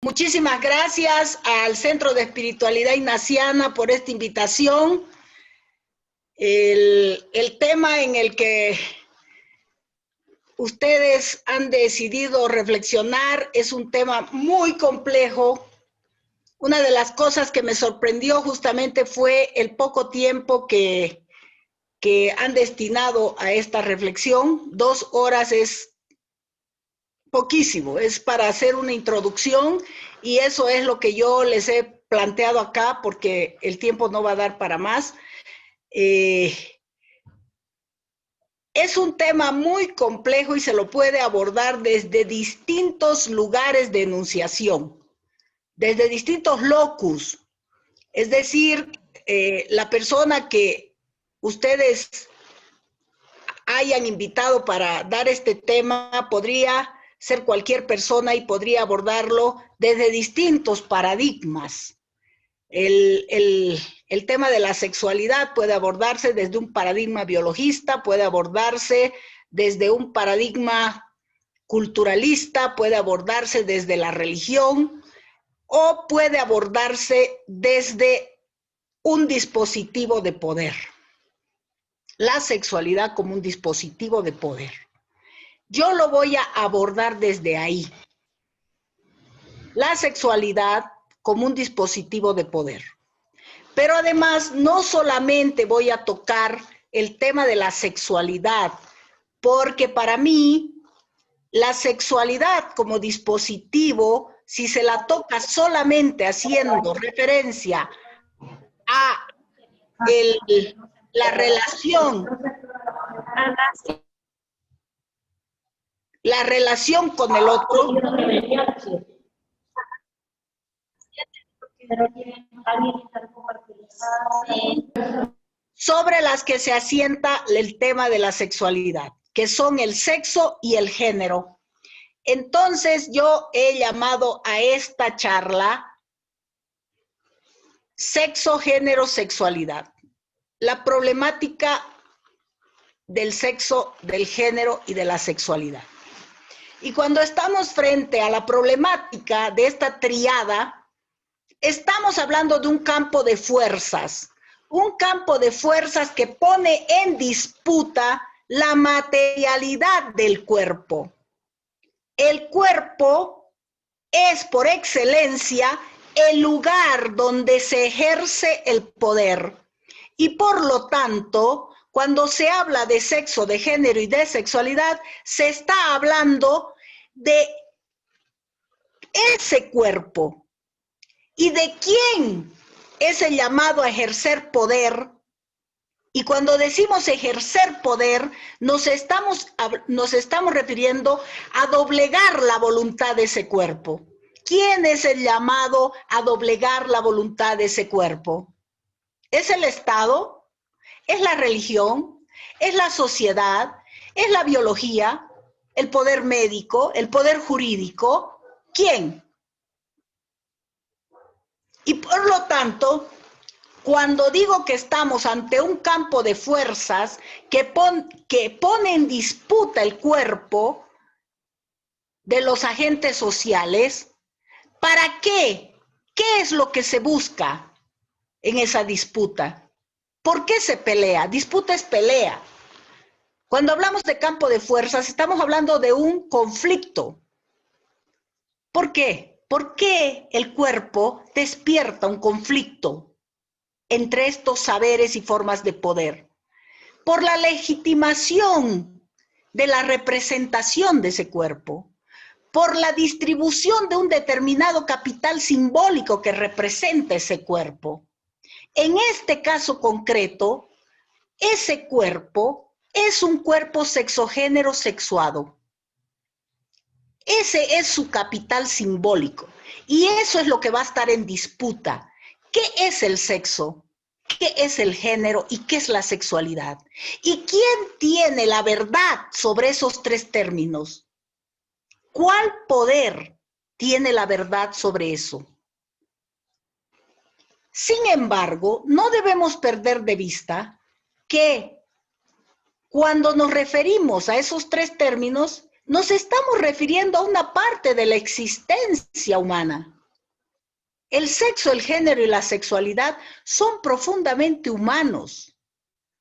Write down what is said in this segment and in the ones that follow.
Muchísimas gracias al Centro de Espiritualidad Ignaciana por esta invitación. El tema en el que ustedes han decidido reflexionar es un tema muy complejo. Una de las cosas que me sorprendió justamente fue el poco tiempo que han destinado a esta reflexión. 2 horas es poquísimo, es para hacer una introducción y eso es lo que yo les he planteado acá porque el tiempo no va a dar para más. Es un tema muy complejo y se lo puede abordar desde distintos lugares de enunciación, desde distintos locus. Es decir, la persona que ustedes hayan invitado para dar este tema podría ser cualquier persona y podría abordarlo desde distintos paradigmas. El tema de la sexualidad puede abordarse desde un paradigma biologista, puede abordarse desde un paradigma culturalista, puede abordarse desde la religión o puede abordarse desde un dispositivo de poder. La sexualidad como un dispositivo de poder. Yo lo voy a abordar desde ahí. La sexualidad como un dispositivo de poder. Pero además, no solamente voy a tocar el tema de la sexualidad, porque para mí, la sexualidad como dispositivo, si se la toca solamente haciendo referencia a la relación con el otro, sobre las que se asienta el tema de la sexualidad, que son el sexo y el género. Entonces yo he llamado a esta charla sexo, género, sexualidad. La problemática del sexo, del género y de la sexualidad. Y cuando estamos frente a la problemática de esta triada, estamos hablando de un campo de fuerzas que pone en disputa la materialidad del cuerpo. El cuerpo es por excelencia el lugar donde se ejerce el poder y por lo tanto, cuando se habla de sexo, de género y de sexualidad, se está hablando de ese cuerpo y de quién es el llamado a ejercer poder. Y cuando decimos ejercer poder, nos estamos refiriendo a doblegar la voluntad de ese cuerpo. ¿Quién es el llamado a doblegar la voluntad de ese cuerpo? ¿Es el Estado? ¿Es la religión? ¿Es la sociedad? ¿Es la biología? ¿El poder médico? ¿El poder jurídico? ¿Quién? Y por lo tanto, cuando digo que estamos ante un campo de fuerzas que pone en disputa el cuerpo de los agentes sociales, ¿para qué? ¿Qué es lo que se busca en esa disputa? ¿Por qué se pelea? Disputa es pelea. Cuando hablamos de campo de fuerzas, estamos hablando de un conflicto. ¿Por qué? ¿Por qué el cuerpo despierta un conflicto entre estos saberes y formas de poder? Por la legitimación de la representación de ese cuerpo, por la distribución de un determinado capital simbólico que representa ese cuerpo. En este caso concreto, ese cuerpo es un cuerpo sexogénero sexuado. Ese es su capital simbólico y eso es lo que va a estar en disputa. ¿Qué es el sexo? ¿Qué es el género y qué es la sexualidad? ¿Y quién tiene la verdad sobre esos 3 términos? ¿Cuál poder tiene la verdad sobre eso? Sin embargo, no debemos perder de vista que cuando nos referimos a esos 3 términos, nos estamos refiriendo a una parte de la existencia humana. El sexo, el género y la sexualidad son profundamente humanos.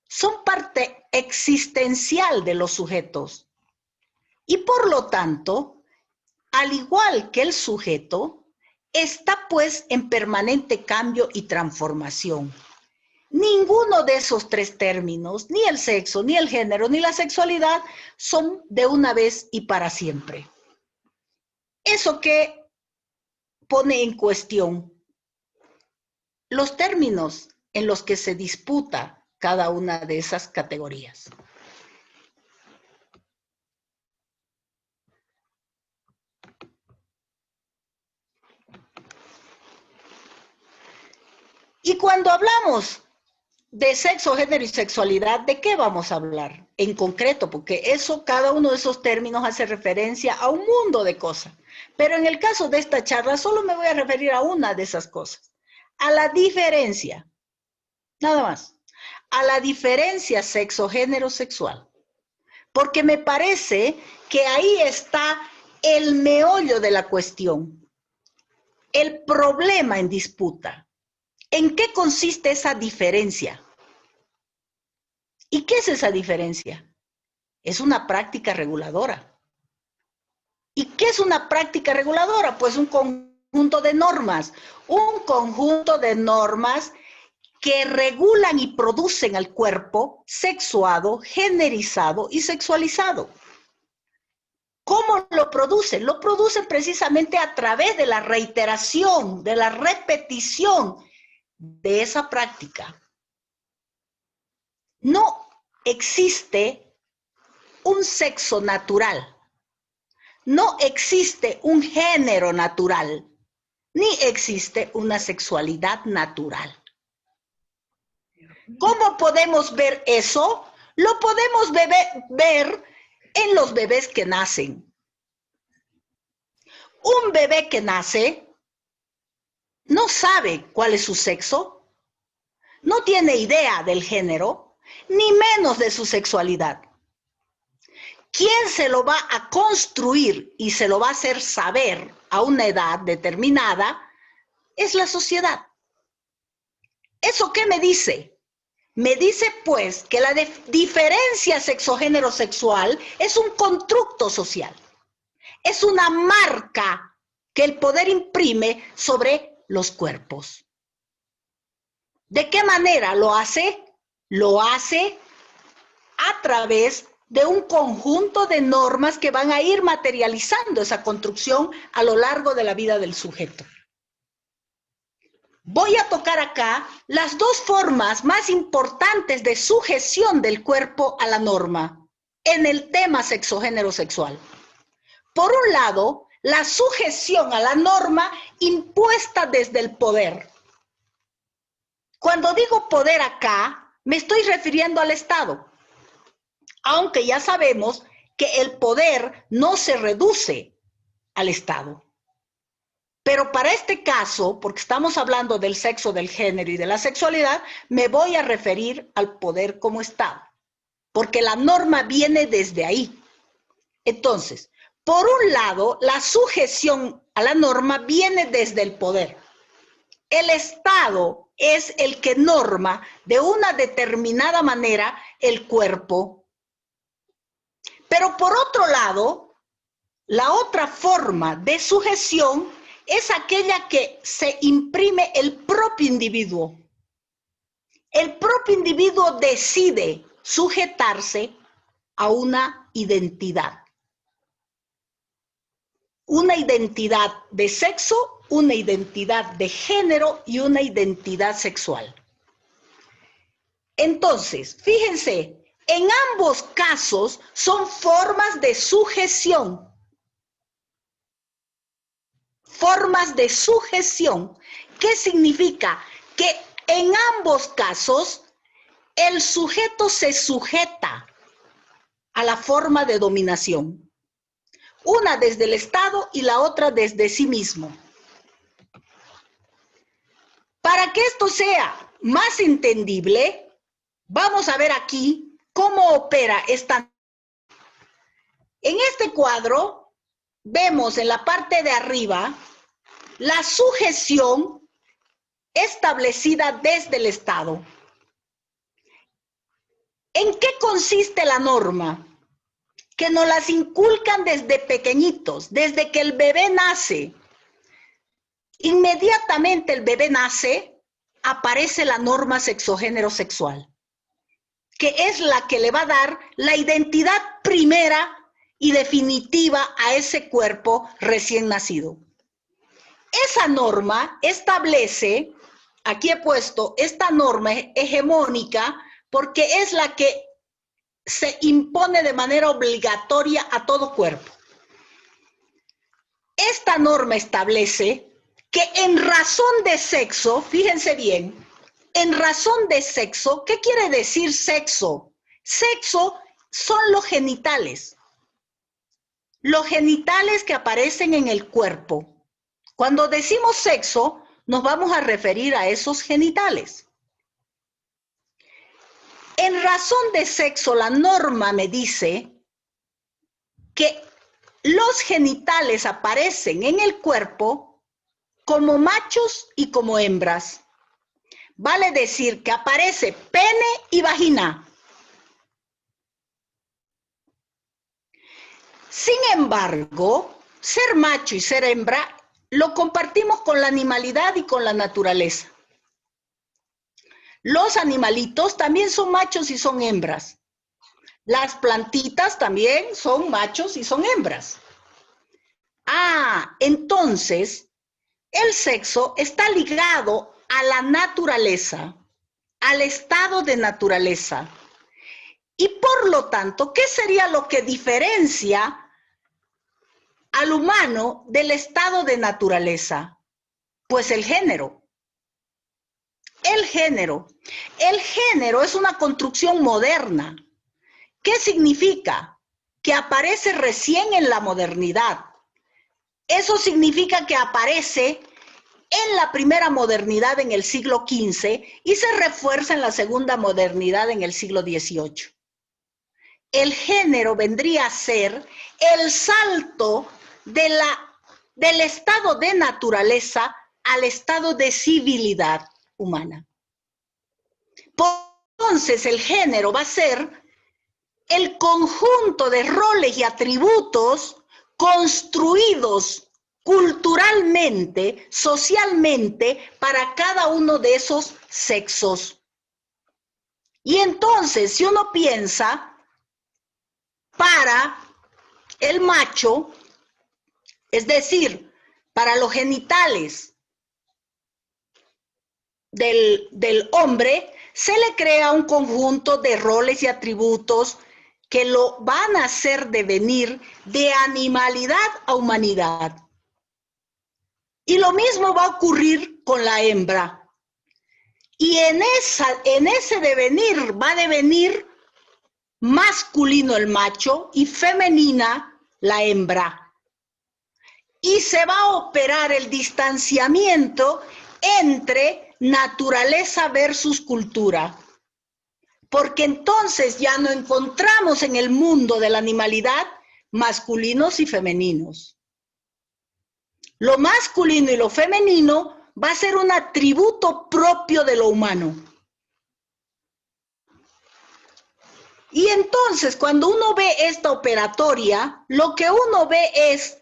Son parte existencial de los sujetos. Y por lo tanto, al igual que el sujeto, está pues en permanente cambio y transformación. Ninguno de esos tres términos, ni el sexo, ni el género, ni la sexualidad, son de una vez y para siempre. Eso que pone en cuestión los términos en los que se disputa cada una de esas categorías. Y cuando hablamos de sexo, género y sexualidad, ¿de qué vamos a hablar en concreto? Porque eso, cada uno de esos términos hace referencia a un mundo de cosas. Pero en el caso de esta charla, solo me voy a referir a una de esas cosas, a la diferencia, nada más, a la diferencia sexo, género, sexual. Porque me parece que ahí está el meollo de la cuestión, el problema en disputa. ¿En qué consiste esa diferencia? ¿Y qué es esa diferencia? Es una práctica reguladora. ¿Y qué es una práctica reguladora? Pues un conjunto de normas. Un conjunto de normas que regulan y producen al cuerpo sexuado, generizado y sexualizado. ¿Cómo lo producen? Lo producen precisamente a través de la reiteración, de la repetición de esa práctica. No existe un sexo natural, no existe un género natural, ni existe una sexualidad natural. ¿Cómo podemos ver eso? Lo podemos ver en los bebés que nacen. Un bebé que nace no sabe cuál es su sexo, no tiene idea del género, ni menos de su sexualidad. ¿Quién se lo va a construir y se lo va a hacer saber a una edad determinada? Es la sociedad. ¿Eso qué me dice? Me dice pues que la diferencia sexo-género-sexual es un constructo social. Es una marca que el poder imprime sobre los cuerpos. ¿De qué manera lo hace? Lo hace a través de un conjunto de normas que van a ir materializando esa construcción a lo largo de la vida del sujeto. Voy a tocar acá las dos formas más importantes de sujeción del cuerpo a la norma en el tema sexo-género-sexual. Por un lado, la sujeción a la norma impuesta desde el poder. Cuando digo poder acá, me estoy refiriendo al Estado. Aunque ya sabemos que el poder no se reduce al Estado. Pero para este caso, porque estamos hablando del sexo, del género y de la sexualidad, me voy a referir al poder como Estado, porque la norma viene desde ahí. Entonces, por un lado, la sujeción a la norma viene desde el poder. El Estado es el que norma de una determinada manera el cuerpo. Pero por otro lado, la otra forma de sujeción es aquella que se imprime el propio individuo. El propio individuo decide sujetarse a una identidad. Una identidad de sexo, una identidad de género y una identidad sexual. Entonces, fíjense, en ambos casos son formas de sujeción. Formas de sujeción. ¿Qué significa? Que en ambos casos el sujeto se sujeta a la forma de dominación. Una desde el Estado y la otra desde sí mismo. Para que esto sea más entendible, vamos a ver aquí cómo opera esta. En este cuadro vemos en la parte de arriba la sujeción establecida desde el Estado. ¿En qué consiste la norma? Que nos las inculcan desde pequeñitos, desde que el bebé nace. Inmediatamente el bebé nace, aparece la norma sexogénero-sexual, que es la que le va a dar la identidad primera y definitiva a ese cuerpo recién nacido. Esa norma establece, aquí he puesto esta norma hegemónica, porque es la que se impone de manera obligatoria a todo cuerpo. Esta norma establece que en razón de sexo, fíjense bien, en razón de sexo, ¿qué quiere decir sexo? Sexo son los genitales que aparecen en el cuerpo. Cuando decimos sexo, nos vamos a referir a esos genitales. En razón de sexo, la norma me dice que los genitales aparecen en el cuerpo como machos y como hembras. Vale decir que aparece pene y vagina. Sin embargo, ser macho y ser hembra lo compartimos con la animalidad y con la naturaleza. Los animalitos también son machos y son hembras. Las plantitas también son machos y son hembras. Entonces, el sexo está ligado a la naturaleza, al estado de naturaleza. Y por lo tanto, ¿qué sería lo que diferencia al humano del estado de naturaleza? Pues el género. El género es una construcción moderna. ¿Qué significa? Que aparece recién en la modernidad. Eso significa que aparece en la primera modernidad en el siglo XV y se refuerza en la segunda modernidad en el siglo XVIII. El género vendría a ser el salto del estado de naturaleza al estado de civilidad humana. Entonces, el género va a ser el conjunto de roles y atributos construidos culturalmente, socialmente, para cada uno de esos sexos. Y entonces, si uno piensa, para el macho, es decir, para los genitales del hombre, se le crea un conjunto de roles y atributos que lo van a hacer devenir de animalidad a humanidad. Y lo mismo va a ocurrir con la hembra. Y en ese devenir va a devenir masculino el macho y femenina la hembra. Y se va a operar el distanciamiento entre naturaleza versus cultura. Porque entonces ya no encontramos en el mundo de la animalidad masculinos y femeninos. Lo masculino y lo femenino va a ser un atributo propio de lo humano. Y entonces, cuando uno ve esta operatoria, lo que uno ve es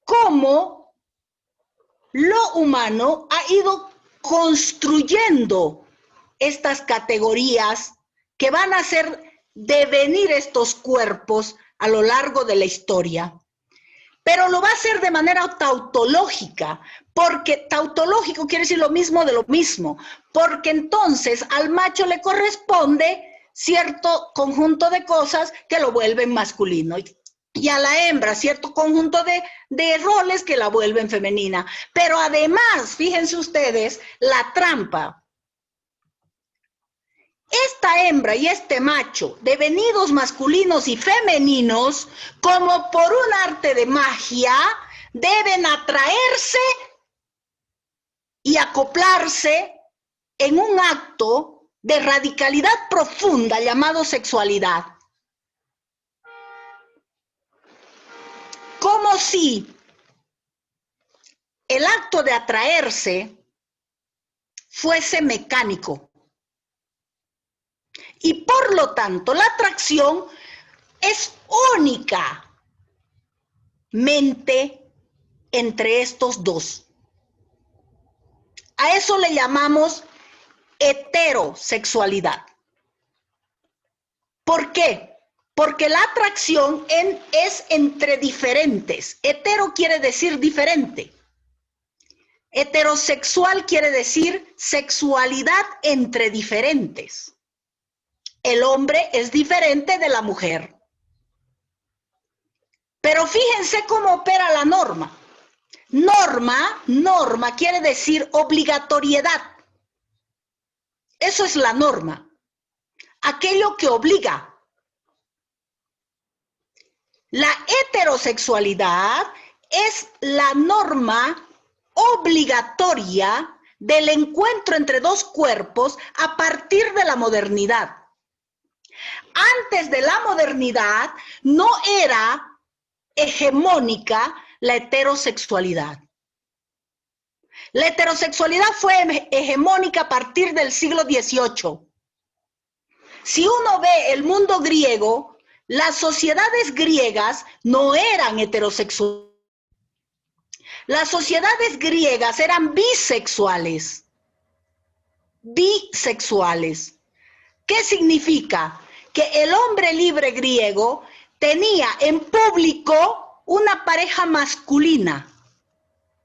cómo lo humano ha ido construyendo estas categorías que van a hacer devenir estos cuerpos a lo largo de la historia. Pero lo va a hacer de manera tautológica, porque tautológico quiere decir lo mismo de lo mismo, porque entonces al macho le corresponde cierto conjunto de cosas que lo vuelven masculino y a la hembra cierto conjunto de roles que la vuelven femenina. Pero además, fíjense ustedes, la trampa. Esta hembra y este macho, devenidos masculinos y femeninos, como por un arte de magia, deben atraerse y acoplarse en un acto de radicalidad profunda llamado sexualidad. como si el acto de atraerse fuese mecánico. Y por lo tanto, la atracción es únicamente entre estos dos. A eso le llamamos heterosexualidad. ¿Por qué? Porque la atracción es entre diferentes. Hetero quiere decir diferente. Heterosexual quiere decir sexualidad entre diferentes. El hombre es diferente de la mujer. Pero fíjense cómo opera la norma. Norma quiere decir obligatoriedad. Eso es la norma. Aquello que obliga. La heterosexualidad es la norma obligatoria del encuentro entre dos cuerpos a partir de la modernidad. Antes de la modernidad no era hegemónica la heterosexualidad. La heterosexualidad fue hegemónica a partir del siglo XVIII. Si uno ve el mundo griego, las sociedades griegas no eran heterosexuales. Las sociedades griegas eran bisexuales. Bisexuales. ¿Qué significa? Que el hombre libre griego tenía en público una pareja masculina.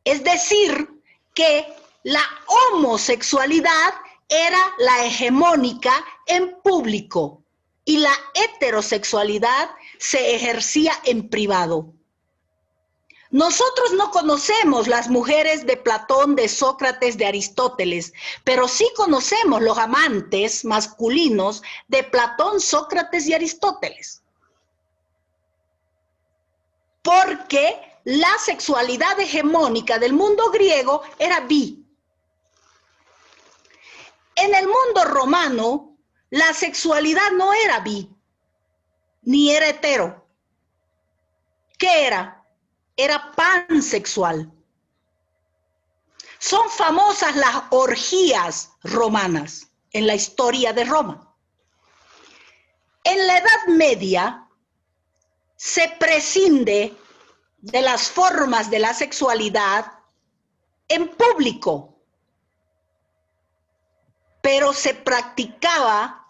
Es decir, que la homosexualidad era la hegemónica en público y la heterosexualidad se ejercía en privado. Nosotros no conocemos las mujeres de Platón, de Sócrates, de Aristóteles, pero sí conocemos los amantes masculinos de Platón, Sócrates y Aristóteles. Porque la sexualidad hegemónica del mundo griego era bi. En el mundo romano, la sexualidad no era bi, ni era hetero. ¿Qué era? Era pansexual. Son famosas las orgías romanas en la historia de Roma. En la Edad Media se prescinde de las formas de la sexualidad en público, pero se practicaba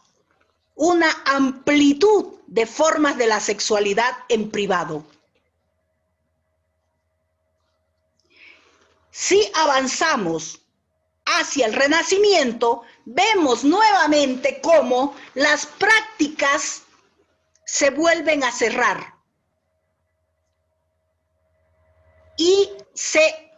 una amplitud de formas de la sexualidad en privado. Si avanzamos hacia el Renacimiento, vemos nuevamente cómo las prácticas se vuelven a cerrar y se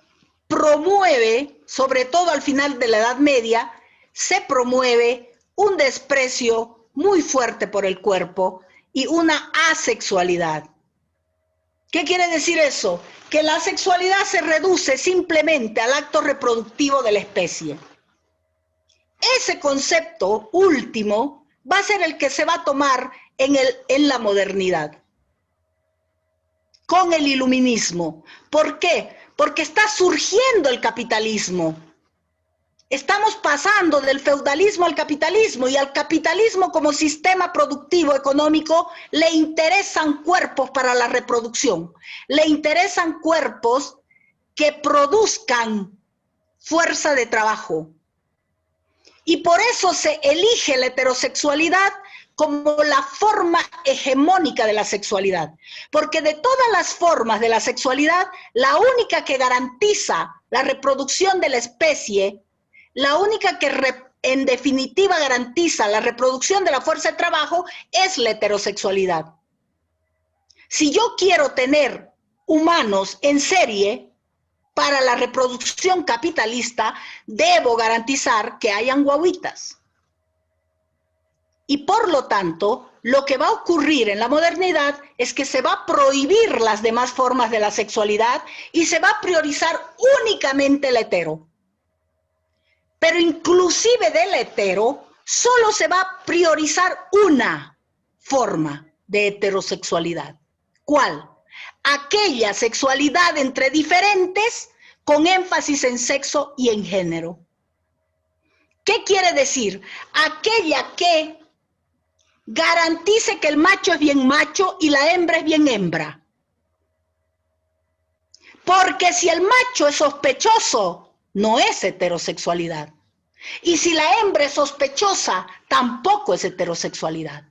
promueve, sobre todo al final de la Edad Media, se promueve un desprecio muy fuerte por el cuerpo y una asexualidad. ¿Qué quiere decir eso? Que la sexualidad se reduce simplemente al acto reproductivo de la especie. Ese concepto último va a ser el que se va a tomar en la modernidad, con el iluminismo. ¿Por qué? Porque está surgiendo el capitalismo. Estamos pasando del feudalismo al capitalismo, y al capitalismo como sistema productivo económico le interesan cuerpos para la reproducción, le interesan cuerpos que produzcan fuerza de trabajo. Y por eso se elige la heterosexualidad como la forma hegemónica de la sexualidad, porque de todas las formas de la sexualidad, la única que garantiza la reproducción de la especie, la única que en definitiva garantiza la reproducción de la fuerza de trabajo es la heterosexualidad. Si yo quiero tener humanos en serie para la reproducción capitalista, debo garantizar que hayan guaguitas. Y por lo tanto, lo que va a ocurrir en la modernidad es que se va a prohibir las demás formas de la sexualidad y se va a priorizar únicamente el hetero. Pero inclusive del hetero, solo se va a priorizar una forma de heterosexualidad. ¿Cuál? aquella sexualidad entre diferentes con énfasis en sexo y en género. ¿Qué quiere decir? Aquella que garantice que el macho es bien macho y la hembra es bien hembra. Porque si el macho es sospechoso, no es heterosexualidad. Y si la hembra es sospechosa, tampoco es heterosexualidad.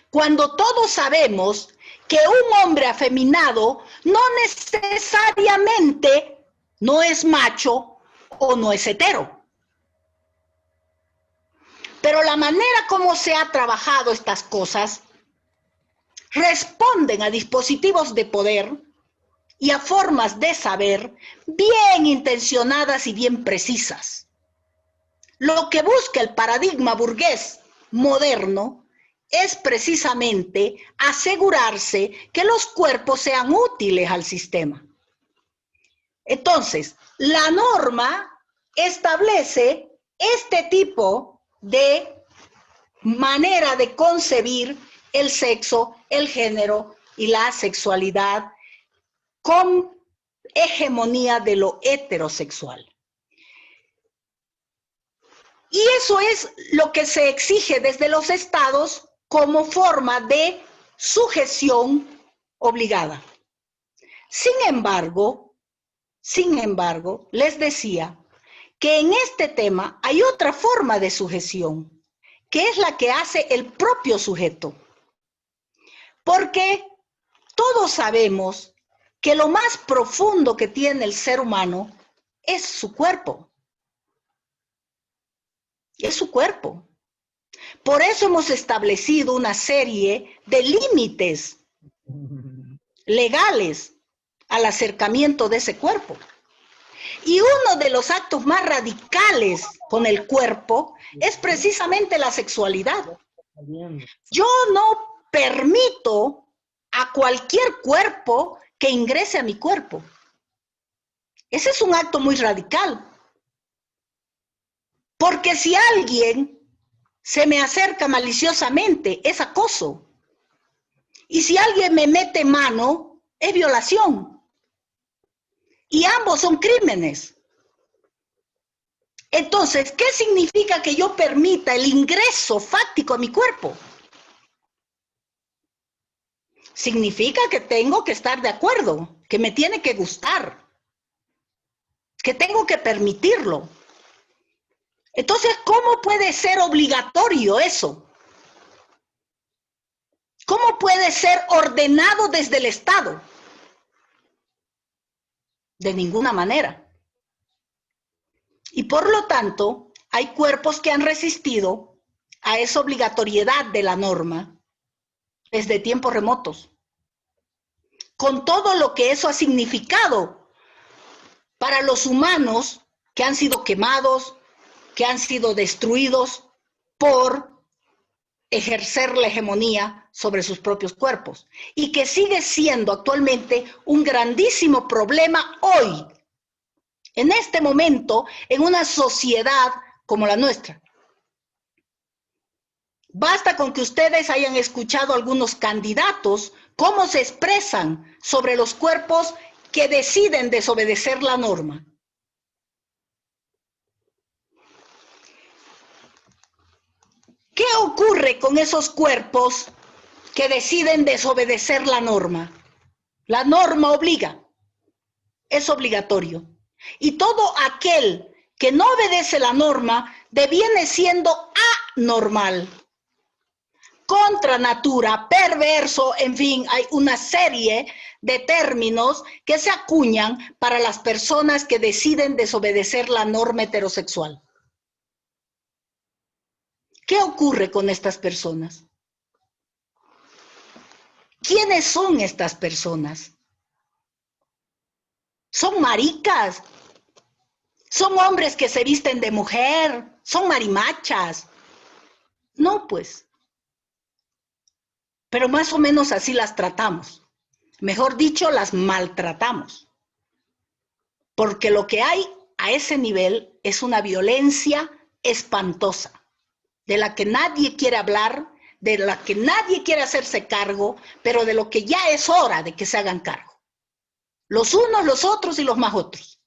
Cuando todos sabemos que un hombre afeminado no necesariamente no es macho o no es hetero. Pero la manera como se ha trabajado estas cosas responden a dispositivos de poder y a formas de saber bien intencionadas y bien precisas. Lo que busca el paradigma burgués moderno es precisamente asegurarse que los cuerpos sean útiles al sistema. Entonces, la norma establece este tipo de manera de concebir el sexo, el género y la sexualidad con hegemonía de lo heterosexual. Y eso es lo que se exige desde los estados como forma de sujeción obligada. Sin embargo, les decía que en este tema hay otra forma de sujeción, que es la que hace el propio sujeto. Porque todos sabemos que lo más profundo que tiene el ser humano es su cuerpo. Es su cuerpo. Por eso hemos establecido una serie de límites legales al acercamiento de ese cuerpo. Y uno de los actos más radicales con el cuerpo es precisamente la sexualidad. Yo no permito a cualquier cuerpo que ingrese a mi cuerpo. Ese es un acto muy radical. Porque si alguien se me acerca maliciosamente, es acoso. Y si alguien me mete mano, es violación. Y ambos son crímenes. Entonces, ¿qué significa que yo permita el ingreso fáctico a mi cuerpo? Significa que tengo que estar de acuerdo, que me tiene que gustar, que tengo que permitirlo. Entonces, ¿cómo puede ser obligatorio eso? ¿Cómo puede ser ordenado desde el Estado? De ninguna manera. Y por lo tanto, hay cuerpos que han resistido a esa obligatoriedad de la norma desde tiempos remotos, con todo lo que eso ha significado para los humanos que han sido quemados, que han sido destruidos por ejercer la hegemonía sobre sus propios cuerpos y que sigue siendo actualmente un grandísimo problema hoy, en este momento, en una sociedad como la nuestra. Basta con que ustedes hayan escuchado a algunos candidatos cómo se expresan sobre los cuerpos que deciden desobedecer la norma. ¿Qué ocurre con esos cuerpos que deciden desobedecer la norma? La norma obliga, es obligatorio. Y todo aquel que no obedece la norma deviene siendo anormal, contra natura, perverso, en fin, hay una serie de términos que se acuñan para las personas que deciden desobedecer la norma heterosexual. ¿Qué ocurre con estas personas? ¿Quiénes son estas personas? ¿Son maricas? ¿Son hombres que se visten de mujer? ¿Son marimachas? No, pues. Pero más o menos así las tratamos. Mejor dicho, las maltratamos. Porque lo que hay a ese nivel es una violencia espantosa, de la que nadie quiere hablar, de la que nadie quiere hacerse cargo, pero de lo que ya es hora de que se hagan cargo. Los unos, los otros y los más otros.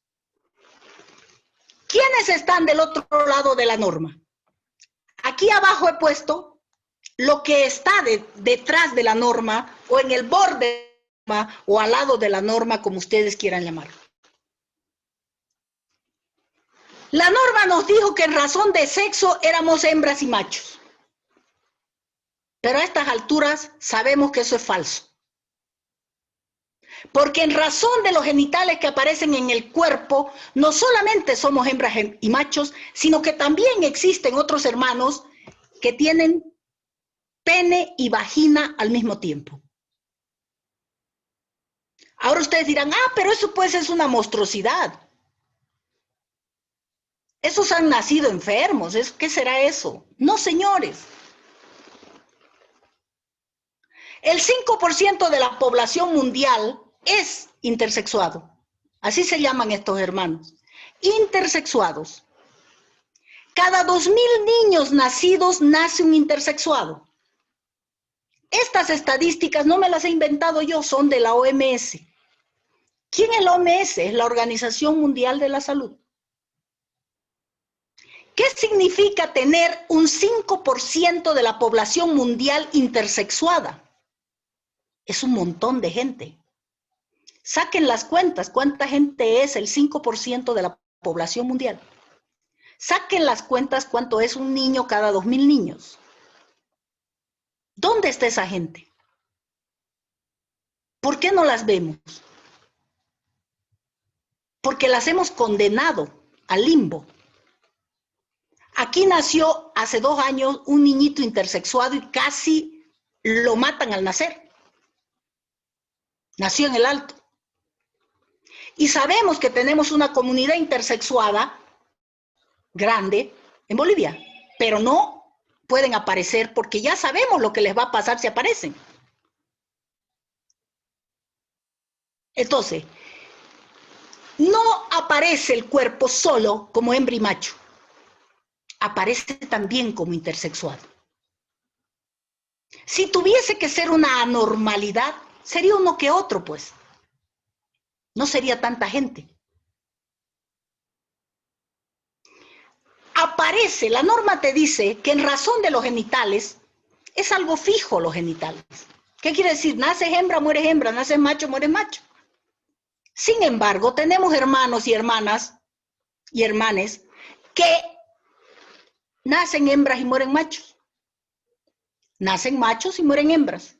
¿Quiénes están del otro lado de la norma? Aquí abajo he puesto lo que está detrás de la norma o en el borde de la norma o al lado de la norma, como ustedes quieran llamarlo. La norma nos dijo que en razón de sexo éramos hembras y machos. Pero a estas alturas sabemos que eso es falso. Porque en razón de los genitales que aparecen en el cuerpo, no solamente somos hembras y machos, sino que también existen otros hermanos que tienen pene y vagina al mismo tiempo. Ahora ustedes dirán, pero eso pues es una monstruosidad. Esos han nacido enfermos, ¿qué será eso? No, señores. El 5% de la población mundial es intersexuado. Así se llaman estos hermanos. Intersexuados. Cada 2.000 niños nacidos nace un intersexuado. Estas estadísticas no me las he inventado yo, son de la OMS. ¿Quién es la OMS? Es la Organización Mundial de la Salud. ¿Qué significa tener un 5% de la población mundial intersexuada? Es un montón de gente. Saquen las cuentas, ¿cuánta gente es el 5% de la población mundial? Saquen las cuentas, ¿cuánto es un niño cada 2.000 niños? ¿Dónde está esa gente? ¿Por qué no las vemos? Porque las hemos condenado al limbo. Aquí nació hace 2 años un niñito intersexuado y casi lo matan al nacer. Nació en el Alto. Y sabemos que tenemos una comunidad intersexuada grande en Bolivia, pero no pueden aparecer porque ya sabemos lo que les va a pasar si aparecen. Entonces, no aparece el cuerpo solo como hembra y macho, aparece también como intersexuado. Si tuviese que ser una anormalidad, sería uno que otro, pues. No sería tanta gente. Aparece, la norma te dice que en razón de los genitales, es algo fijo los genitales. ¿Qué quiere decir? Naces hembra, mueres hembra, naces macho, mueres macho. Sin embargo, tenemos hermanos y hermanas y hermanes que nacen hembras y mueren machos. Nacen machos y mueren hembras.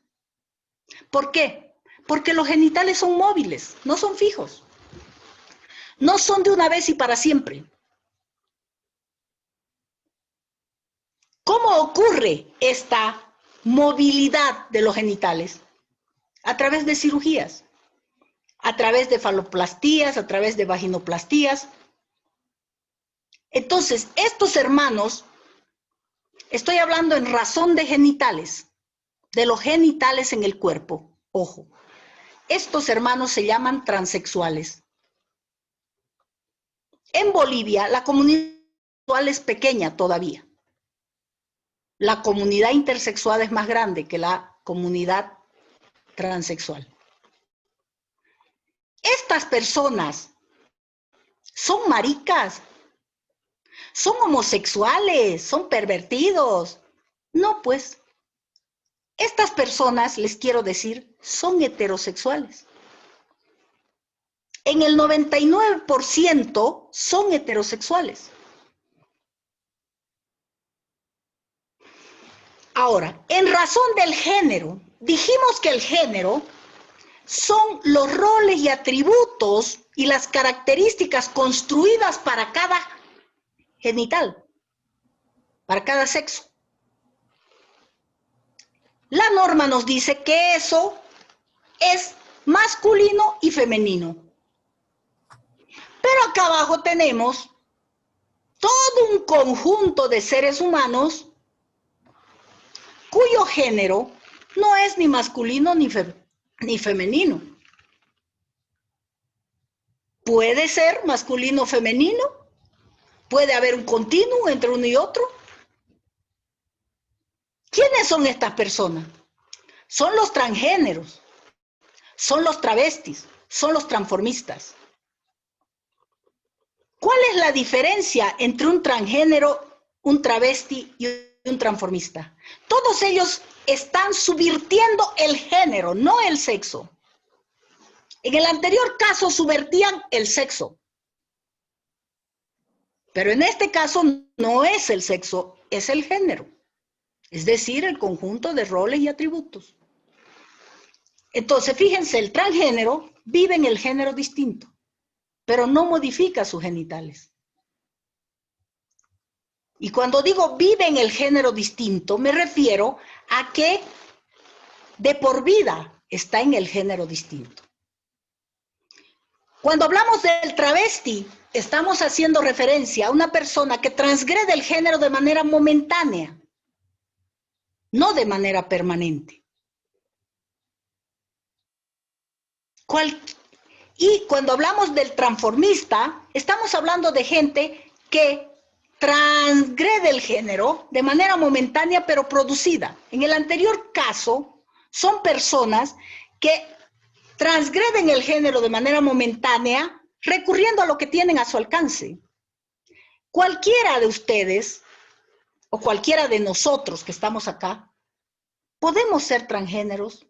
¿Por qué? Porque los genitales son móviles, no son fijos. No son de una vez y para siempre. ¿Cómo ocurre esta movilidad de los genitales? A través de cirugías, a través de faloplastías, a través de vaginoplastías. Entonces, estos hermanos, estoy hablando en razón de genitales, de los genitales en el cuerpo. Ojo, estos hermanos se llaman transexuales. En Bolivia, la comunidad sexual es pequeña todavía. La comunidad intersexual es más grande que la comunidad transexual. Estas personas son maricas, son homosexuales, son pervertidos. No, pues, estas personas, les quiero decir, son heterosexuales. En el 99% son heterosexuales. Ahora, en razón del género, dijimos que el género son los roles y atributos y las características construidas para cada genital, para cada sexo. La norma nos dice que eso es masculino y femenino. Pero acá abajo tenemos todo un conjunto de seres humanos cuyo género no es ni masculino ni femenino. Puede ser masculino o femenino, puede haber un continuo entre uno y otro. ¿Quiénes son estas personas? Son los transgéneros, son los travestis, son los transformistas. ¿Cuál es la diferencia entre un transgénero, un travesti y un transformista? Todos ellos están subvirtiendo el género, no el sexo. En el anterior caso subvertían el sexo. Pero en este caso no es el sexo, es el género. Es decir, el conjunto de roles y atributos. Entonces, fíjense, el transgénero vive en el género distinto, pero no modifica sus genitales. Y cuando digo vive en el género distinto, me refiero a que de por vida está en el género distinto. Cuando hablamos del travesti, estamos haciendo referencia a una persona que transgrede el género de manera momentánea, no de manera permanente. Y cuando hablamos del transformista, estamos hablando de gente que transgrede el género de manera momentánea pero producida. En el anterior caso, son personas que transgreden el género de manera momentánea recurriendo a lo que tienen a su alcance. Cualquiera de ustedes o cualquiera de nosotros que estamos acá, podemos ser transgéneros,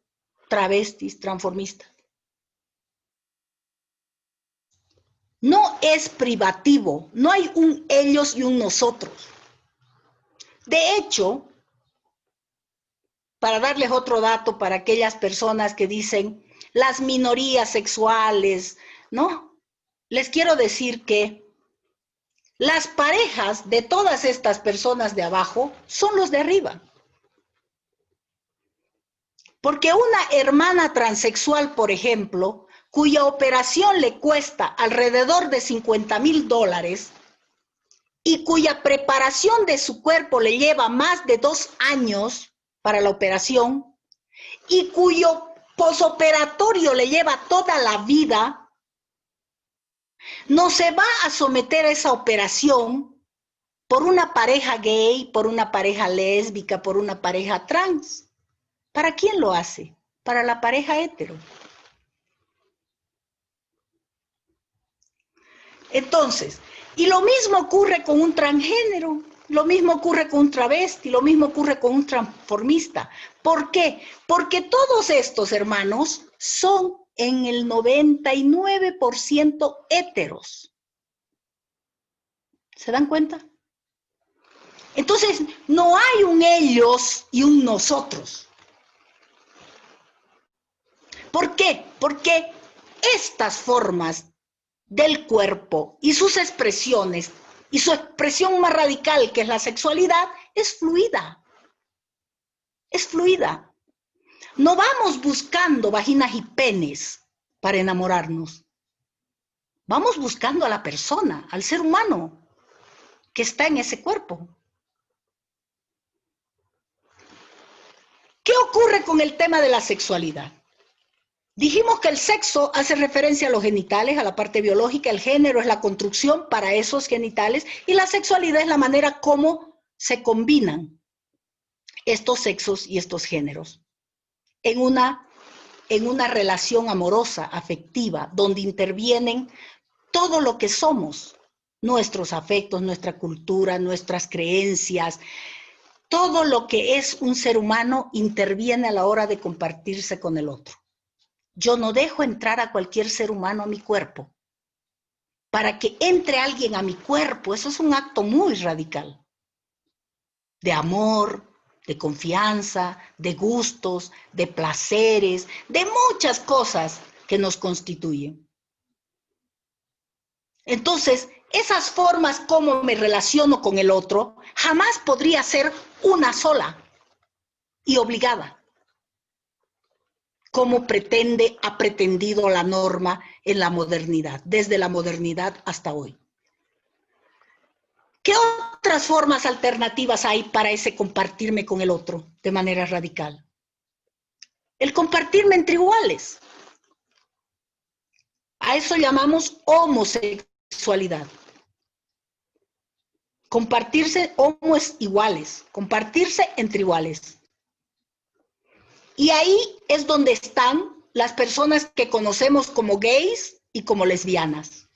travestis, transformistas. No es privativo, no hay un ellos y un nosotros. De hecho, para darles otro dato para aquellas personas que dicen las minorías sexuales, ¿no? Les quiero decir que las parejas de todas estas personas de abajo son los de arriba. Porque una hermana transexual, por ejemplo, cuya operación le cuesta alrededor de $50,000 y cuya preparación de su cuerpo le lleva más de 2 años para la operación y cuyo posoperatorio le lleva toda la vida, no se va a someter a esa operación por una pareja gay, por una pareja lésbica, por una pareja trans. ¿Para quién lo hace? Para la pareja hetero. Entonces, y lo mismo ocurre con un transgénero, lo mismo ocurre con un travesti, lo mismo ocurre con un transformista. ¿Por qué? Porque todos estos hermanos son en el 99% héteros. ¿Se dan cuenta? Entonces, no hay un ellos y un nosotros. ¿Por qué? Porque estas formas del cuerpo y sus expresiones y su expresión más radical, que es la sexualidad, es fluida. Es fluida. No vamos buscando vaginas y penes para enamorarnos. Vamos buscando a la persona, al ser humano que está en ese cuerpo. ¿Qué ocurre con el tema de la sexualidad? Dijimos que el sexo hace referencia a los genitales, a la parte biológica, el género es la construcción para esos genitales y la sexualidad es la manera como se combinan estos sexos y estos géneros en una relación amorosa, afectiva, donde intervienen todo lo que somos, nuestros afectos, nuestra cultura, nuestras creencias, todo lo que es un ser humano interviene a la hora de compartirse con el otro. Yo no dejo entrar a cualquier ser humano a mi cuerpo. Para que entre alguien a mi cuerpo, eso es un acto muy radical. De amor, de confianza, de gustos, de placeres, de muchas cosas que nos constituyen. Entonces, esas formas como me relaciono con el otro, jamás podría ser una sola y obligada, como ha pretendido la norma en la modernidad, desde la modernidad hasta hoy. ¿Qué otras formas alternativas hay para ese compartirme con el otro de manera radical? El compartirme entre iguales. A eso llamamos homosexualidad. Compartirse homos iguales, compartirse entre iguales. Y ahí es donde están las personas que conocemos como gays y como lesbianas.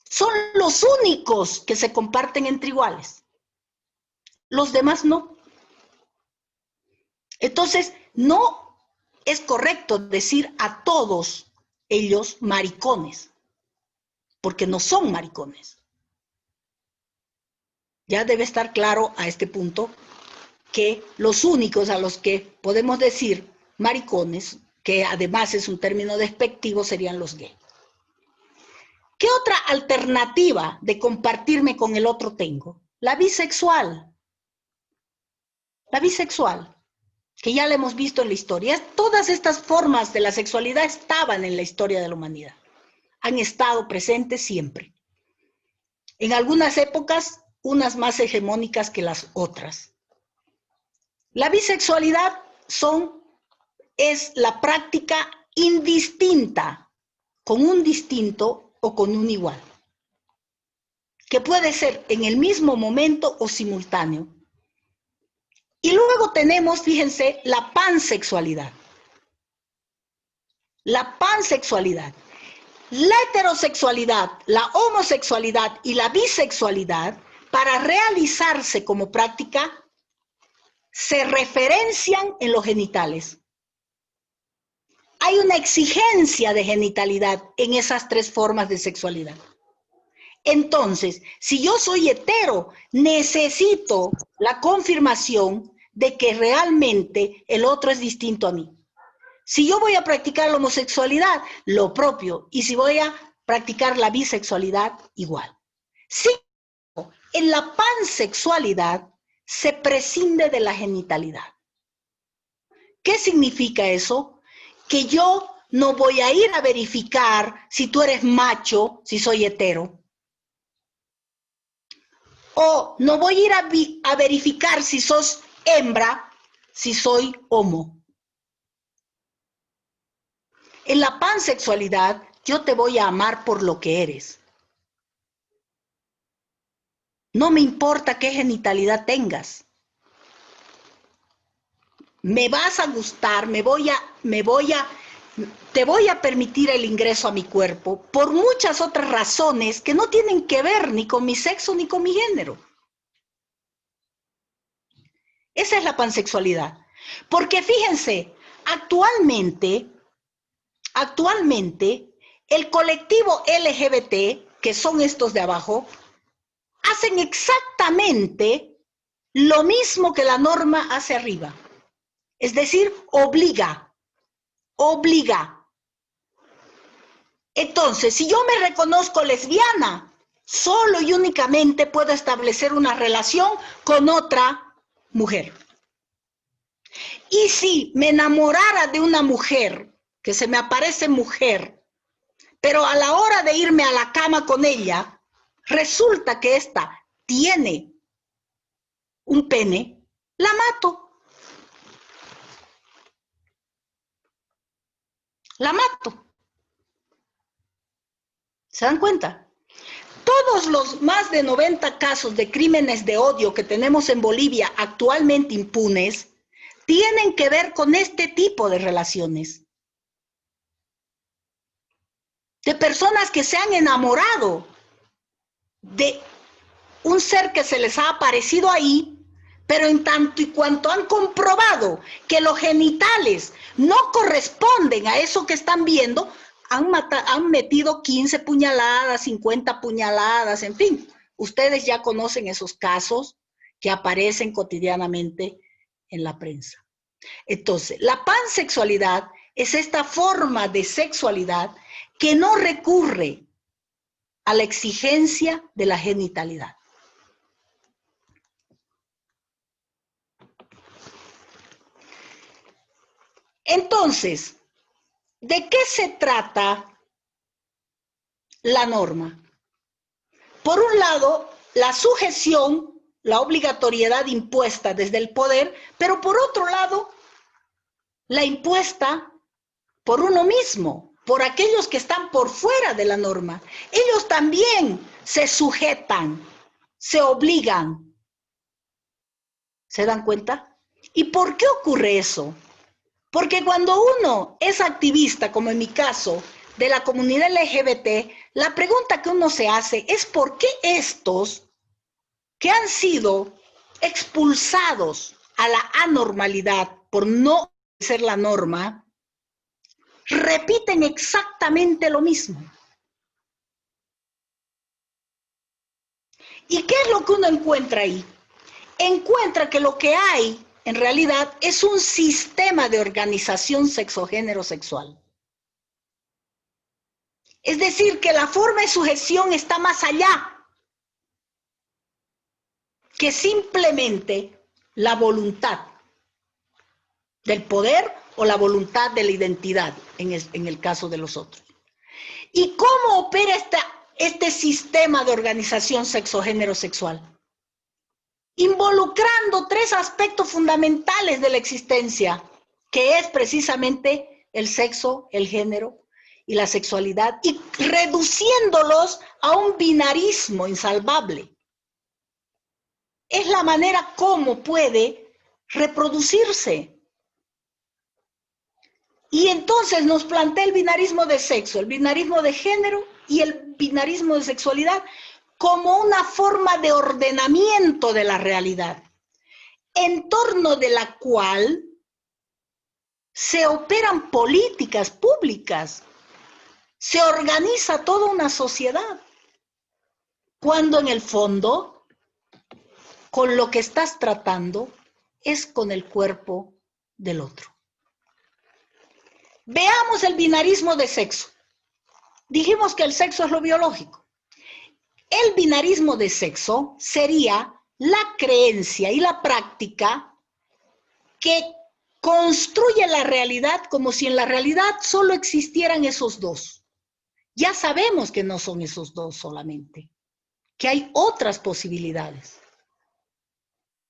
Son los únicos que se comparten entre iguales. Los demás no. Entonces, no es correcto decir a todos ellos maricones, porque no son maricones. Ya debe estar claro a este punto que los únicos a los que podemos decir maricones, que además es un término despectivo, serían los gays. ¿Qué otra alternativa de compartirme con el otro tengo? La bisexual. La bisexual, que ya la hemos visto en la historia. Todas estas formas de la sexualidad estaban en la historia de la humanidad. Han estado presentes siempre. En algunas épocas, unas más hegemónicas que las otras. La bisexualidad es la práctica indistinta, con un distinto o con un igual, que puede ser en el mismo momento o simultáneo. Y luego tenemos, fíjense, la pansexualidad. La pansexualidad. La heterosexualidad, la homosexualidad y la bisexualidad, para realizarse como práctica, se referencian en los genitales. Hay una exigencia de genitalidad en esas tres formas de sexualidad. Entonces, si yo soy hetero, necesito la confirmación de que realmente el otro es distinto a mí. Si yo voy a practicar la homosexualidad, lo propio. Y si voy a practicar la bisexualidad, igual. Sí, en la pansexualidad se prescinde de la genitalidad. ¿Qué significa eso? Que yo no voy a ir a verificar si tú eres macho, si soy hetero. O no voy a ir a verificar si sos hembra, si soy homo. En la pansexualidad, yo te voy a amar por lo que eres. No me importa qué genitalidad tengas. Me vas a gustar, te voy a permitir el ingreso a mi cuerpo por muchas otras razones que no tienen que ver ni con mi sexo ni con mi género. Esa es la pansexualidad. Porque fíjense, actualmente, el colectivo LGBT, que son estos de abajo, hacen exactamente lo mismo que la norma hace arriba. Es decir, obliga. Entonces, si yo me reconozco lesbiana, solo y únicamente puedo establecer una relación con otra mujer. Y si me enamorara de una mujer, que se me aparece mujer, pero a la hora de irme a la cama con ella, resulta que ésta tiene un pene, la mato. La mato. ¿Se dan cuenta? Todos los más de 90 casos de crímenes de odio que tenemos en Bolivia actualmente impunes tienen que ver con este tipo de relaciones. De personas que se han enamorado de un ser que se les ha aparecido ahí, pero en tanto y cuanto han comprobado que los genitales no corresponden a eso que están viendo, han metido 15 puñaladas, 50 puñaladas, en fin. Ustedes ya conocen esos casos que aparecen cotidianamente en la prensa. Entonces, la pansexualidad es esta forma de sexualidad que no recurre a la exigencia de la genitalidad. Entonces, ¿de qué se trata la norma? Por un lado, la sujeción, la obligatoriedad impuesta desde el poder, pero por otro lado, la impuesta por uno mismo, por aquellos que están por fuera de la norma. Ellos también se sujetan se obligan. ¿Se dan cuenta? ¿Y por qué ocurre eso? Porque cuando uno es activista, como en mi caso, de la comunidad LGBT, la pregunta que uno se hace es ¿por qué estos que han sido expulsados a la anormalidad por no ser la norma, repiten exactamente lo mismo? ¿Y qué es lo que uno encuentra ahí? Encuentra que lo que hay en realidad es un sistema de organización sexogénero-sexual. Es decir, que la forma de sujeción está más allá que simplemente la voluntad del poder o la voluntad de la identidad, en el caso de los otros. ¿Y cómo opera este sistema de organización sexogénero-sexual? Involucrando tres aspectos fundamentales de la existencia, que es precisamente el sexo, el género y la sexualidad, y reduciéndolos a un binarismo insalvable. Es la manera como puede reproducirse. Y entonces nos plantea el binarismo de sexo, el binarismo de género y el binarismo de sexualidad como una forma de ordenamiento de la realidad, en torno de la cual se operan políticas públicas, se organiza toda una sociedad, cuando en el fondo, con lo que estás tratando, es con el cuerpo del otro. Veamos el binarismo de sexo. Dijimos que el sexo es lo biológico. El binarismo de sexo sería la creencia y la práctica que construye la realidad como si en la realidad solo existieran esos dos. Ya sabemos que no son esos dos solamente, que hay otras posibilidades.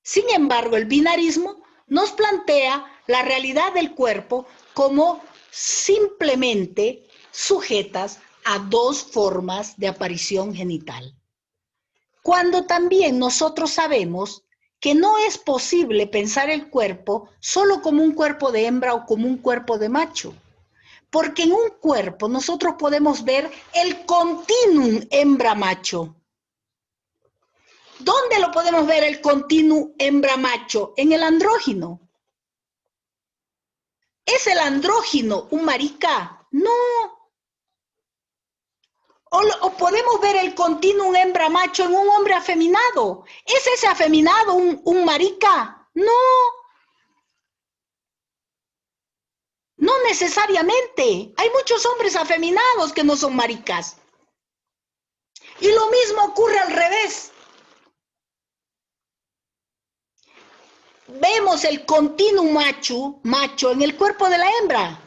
Sin embargo, el binarismo nos plantea la realidad del cuerpo como simplemente sujetas a dos formas de aparición genital. Cuando también nosotros sabemos que no es posible pensar el cuerpo solo como un cuerpo de hembra o como un cuerpo de macho, porque en un cuerpo nosotros podemos ver el continuum hembra-macho. ¿Dónde lo podemos ver el continuum hembra-macho? En el andrógino. ¿Es el andrógino un marica? No. O podemos ver el continuum hembra-macho en un hombre afeminado. ¿Es ese afeminado un marica? No. No necesariamente. Hay muchos hombres afeminados que no son maricas. Y lo mismo ocurre al revés. Vemos el continuum macho en el cuerpo de la hembra.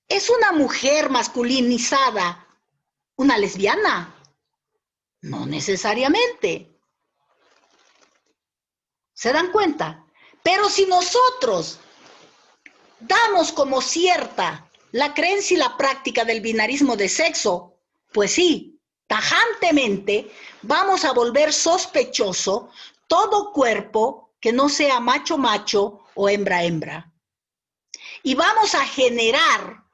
¿Es una mujer masculinizada una lesbiana? No necesariamente. ¿Se dan cuenta? Pero si nosotros damos como cierta la creencia y la práctica del binarismo de sexo, pues sí, tajantemente vamos a volver sospechoso todo cuerpo que no sea macho-macho o hembra-hembra. Y vamos a generar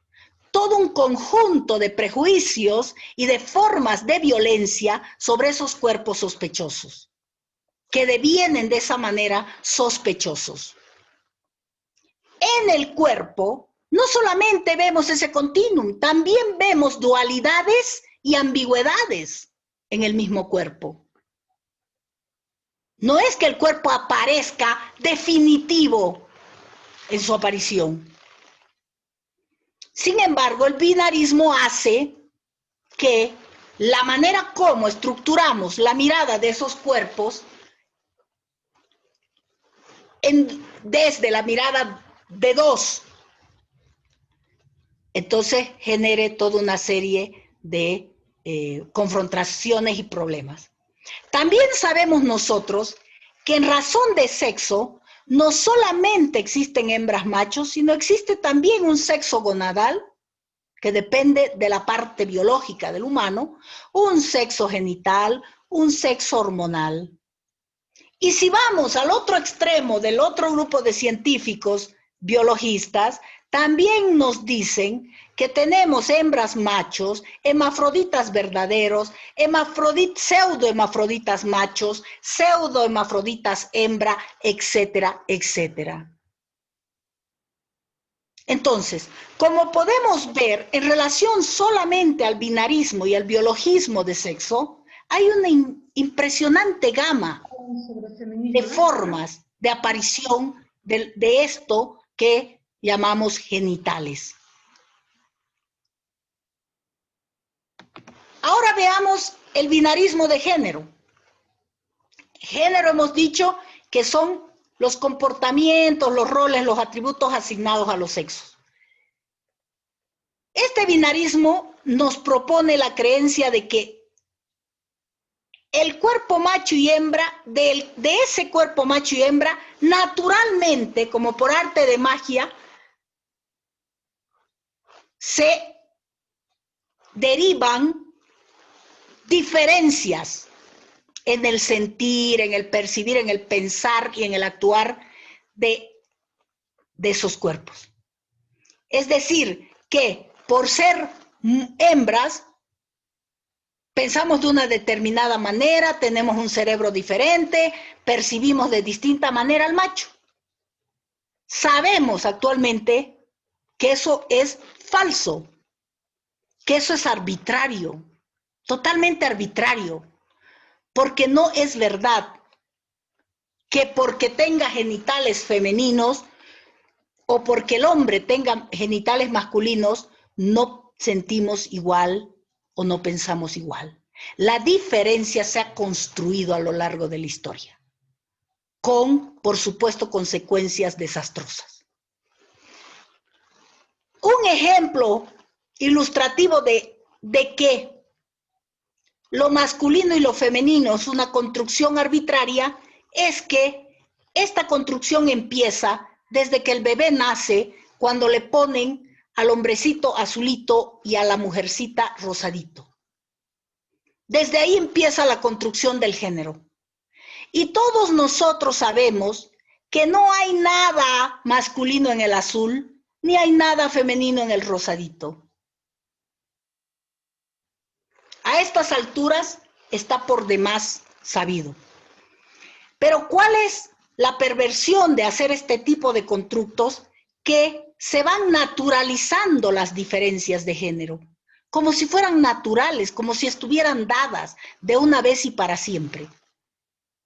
todo un conjunto de prejuicios y de formas de violencia sobre esos cuerpos sospechosos, que devienen de esa manera sospechosos. En el cuerpo no solamente vemos ese continuum, también vemos dualidades y ambigüedades en el mismo cuerpo. No es que el cuerpo aparezca definitivo en su aparición. Sin embargo, el binarismo hace que la manera como estructuramos la mirada de esos cuerpos, desde la mirada de dos, entonces genere toda una serie de confrontaciones y problemas. También sabemos nosotros que en razón de sexo no solamente existen hembras machos, sino existe también un sexo gonadal que depende de la parte biológica del humano, un sexo genital, un sexo hormonal. Y si vamos al otro extremo del otro grupo de científicos biologistas, también nos dicen que tenemos hembras machos, hermafroditas verdaderos, pseudohermafroditas machos, pseudohermafroditas hembra, etcétera, etcétera. Entonces, como podemos ver, en relación solamente al binarismo y al biologismo de sexo, hay una impresionante gama de formas de aparición de esto que llamamos genitales. Ahora veamos el binarismo de género. Género hemos dicho que son los comportamientos, los roles, los atributos asignados a los sexos. Este binarismo nos propone la creencia de que el cuerpo macho y hembra, de ese cuerpo macho y hembra, naturalmente, como por arte de magia, se derivan diferencias en el sentir, en el percibir, en el pensar y en el actuar de esos cuerpos. Es decir, que por ser hembras, pensamos de una determinada manera, tenemos un cerebro diferente, percibimos de distinta manera al macho. Sabemos actualmente que eso es falso, que eso es arbitrario, totalmente arbitrario, porque no es verdad que porque tenga genitales femeninos o porque el hombre tenga genitales masculinos no sentimos igual o no pensamos igual. La diferencia se ha construido a lo largo de la historia, con, por supuesto, consecuencias desastrosas. Un ejemplo ilustrativo de que lo masculino y lo femenino es una construcción arbitraria es que esta construcción empieza desde que el bebé nace, cuando le ponen al hombrecito azulito y a la mujercita rosadito. Desde ahí empieza la construcción del género. Y todos nosotros sabemos que no hay nada masculino en el azul, ni hay nada femenino en el rosadito. A estas alturas está por demás sabido. Pero ¿cuál es la perversión de hacer este tipo de constructos? Que se van naturalizando las diferencias de género, como si fueran naturales, como si estuvieran dadas de una vez y para siempre.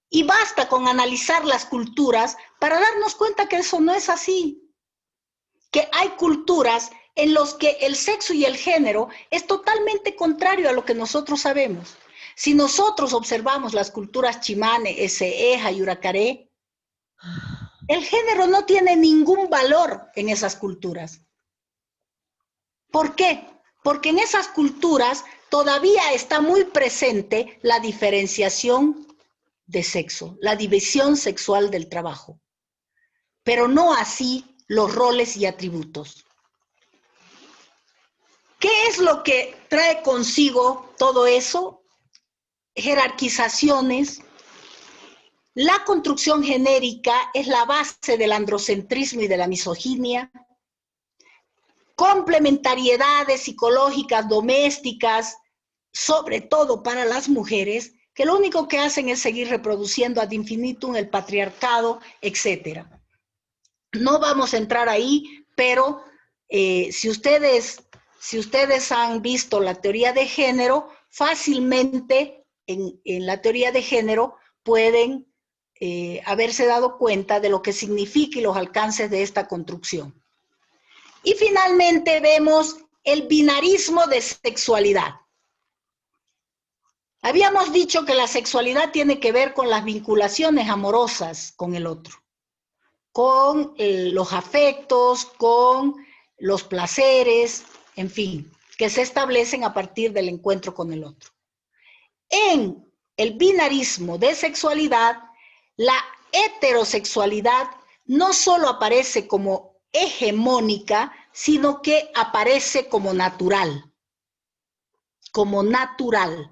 Y basta con analizar las culturas para darnos cuenta que eso no es así. Que hay culturas en las que el sexo y el género es totalmente contrario a lo que nosotros sabemos. Si nosotros observamos las culturas chimane, eseeja y uracaré, el género no tiene ningún valor en esas culturas. ¿Por qué? Porque en esas culturas todavía está muy presente la diferenciación de sexo, la división sexual del trabajo, pero no así los roles y atributos. ¿Qué es lo que trae consigo todo eso? Jerarquizaciones. La construcción genérica es la base del androcentrismo y de la misoginia. Complementariedades psicológicas, domésticas, sobre todo para las mujeres, que lo único que hacen es seguir reproduciendo ad infinitum el patriarcado, etc. No vamos a entrar ahí, pero si ustedes han visto la teoría de género, fácilmente en la teoría de género pueden haberse dado cuenta de lo que significa y los alcances de esta construcción. Y finalmente vemos el binarismo de sexualidad. Habíamos dicho que la sexualidad tiene que ver con las vinculaciones amorosas con el otro, con los afectos, con los placeres, en fin, que se establecen a partir del encuentro con el otro. En el binarismo de sexualidad, la heterosexualidad no solo aparece como hegemónica, sino que aparece como natural. Como natural.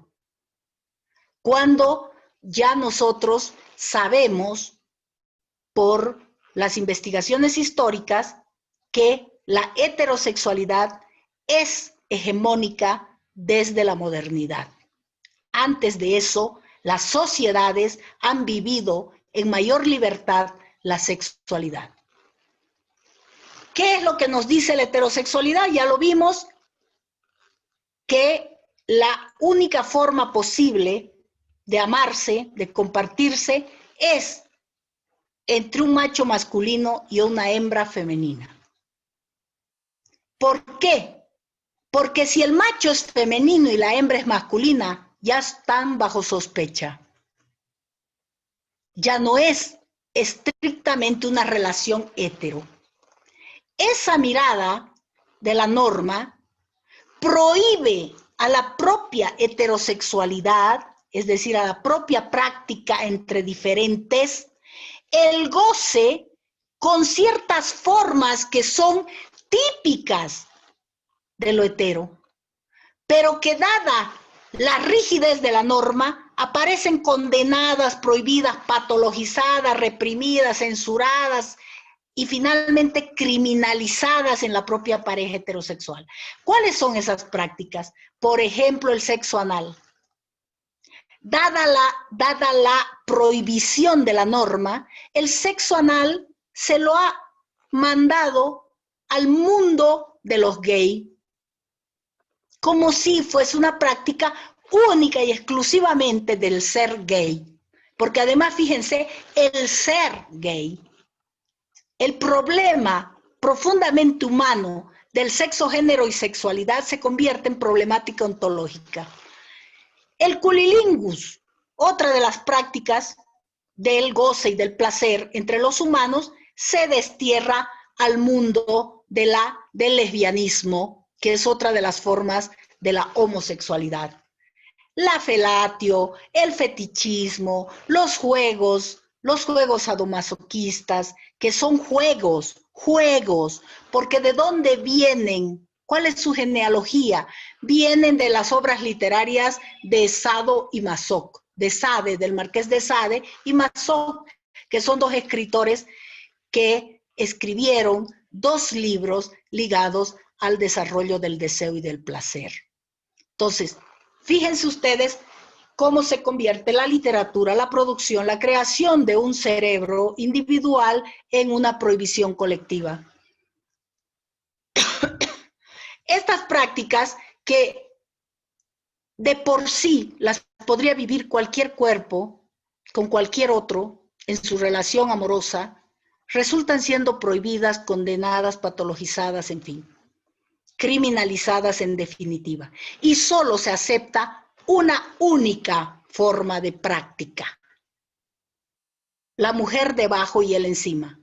cuando ya nosotros sabemos por las investigaciones históricas que la heterosexualidad es hegemónica desde la modernidad. Antes de eso, las sociedades han vivido en mayor libertad la sexualidad. ¿Qué es lo que nos dice la heterosexualidad? Ya lo vimos, que la única forma posible de amarse, de compartirse, es entre un macho masculino y una hembra femenina. ¿Por qué? Porque si el macho es femenino y la hembra es masculina, ya están bajo sospecha. Ya no es estrictamente una relación hetero. Esa mirada de la norma prohíbe a la propia heterosexualidad, es decir, a la propia práctica entre diferentes, el goce con ciertas formas que son típicas de lo hetero, pero que dada la rigidez de la norma, aparecen condenadas, prohibidas, patologizadas, reprimidas, censuradas y finalmente criminalizadas en la propia pareja heterosexual. ¿Cuáles son esas prácticas? Por ejemplo, el sexo anal. Dada la prohibición de la norma, el sexo anal se lo ha mandado al mundo de los gays, como si fuese una práctica única y exclusivamente del ser gay. Porque además, fíjense, el ser gay, el problema profundamente humano del sexo, género y sexualidad se convierte en problemática ontológica. El cunilingus, otra de las prácticas del goce y del placer entre los humanos, se destierra al mundo del lesbianismo, que es otra de las formas de la homosexualidad. La felatio, el fetichismo, los juegos sadomasoquistas, que son juegos, porque ¿de dónde vienen? ¿Cuál es su genealogía? Vienen de las obras literarias de Sado y Masoch, de Sade, del Marqués de Sade, y Masoch, que son dos escritores que escribieron dos libros ligados al desarrollo del deseo y del placer. Entonces, fíjense ustedes cómo se convierte la literatura, la producción, la creación de un cerebro individual en una prohibición colectiva. Estas prácticas que de por sí las podría vivir cualquier cuerpo con cualquier otro en su relación amorosa, resultan siendo prohibidas, condenadas, patologizadas, en fin, criminalizadas en definitiva. Y solo se acepta una única forma de práctica: la mujer debajo y él encima.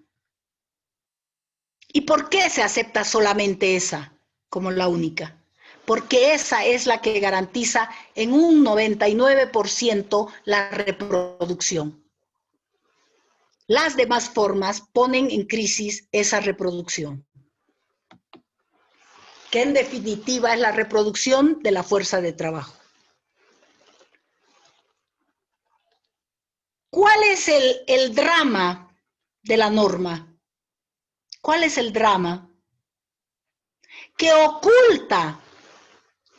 ¿Y por qué se acepta solamente esa como la única? Porque esa es la que garantiza en un 99% la reproducción. Las demás formas ponen en crisis esa reproducción, que en definitiva es la reproducción de la fuerza de trabajo. ¿Cuál es el drama de la norma? ¿Cuál es el drama? Que oculta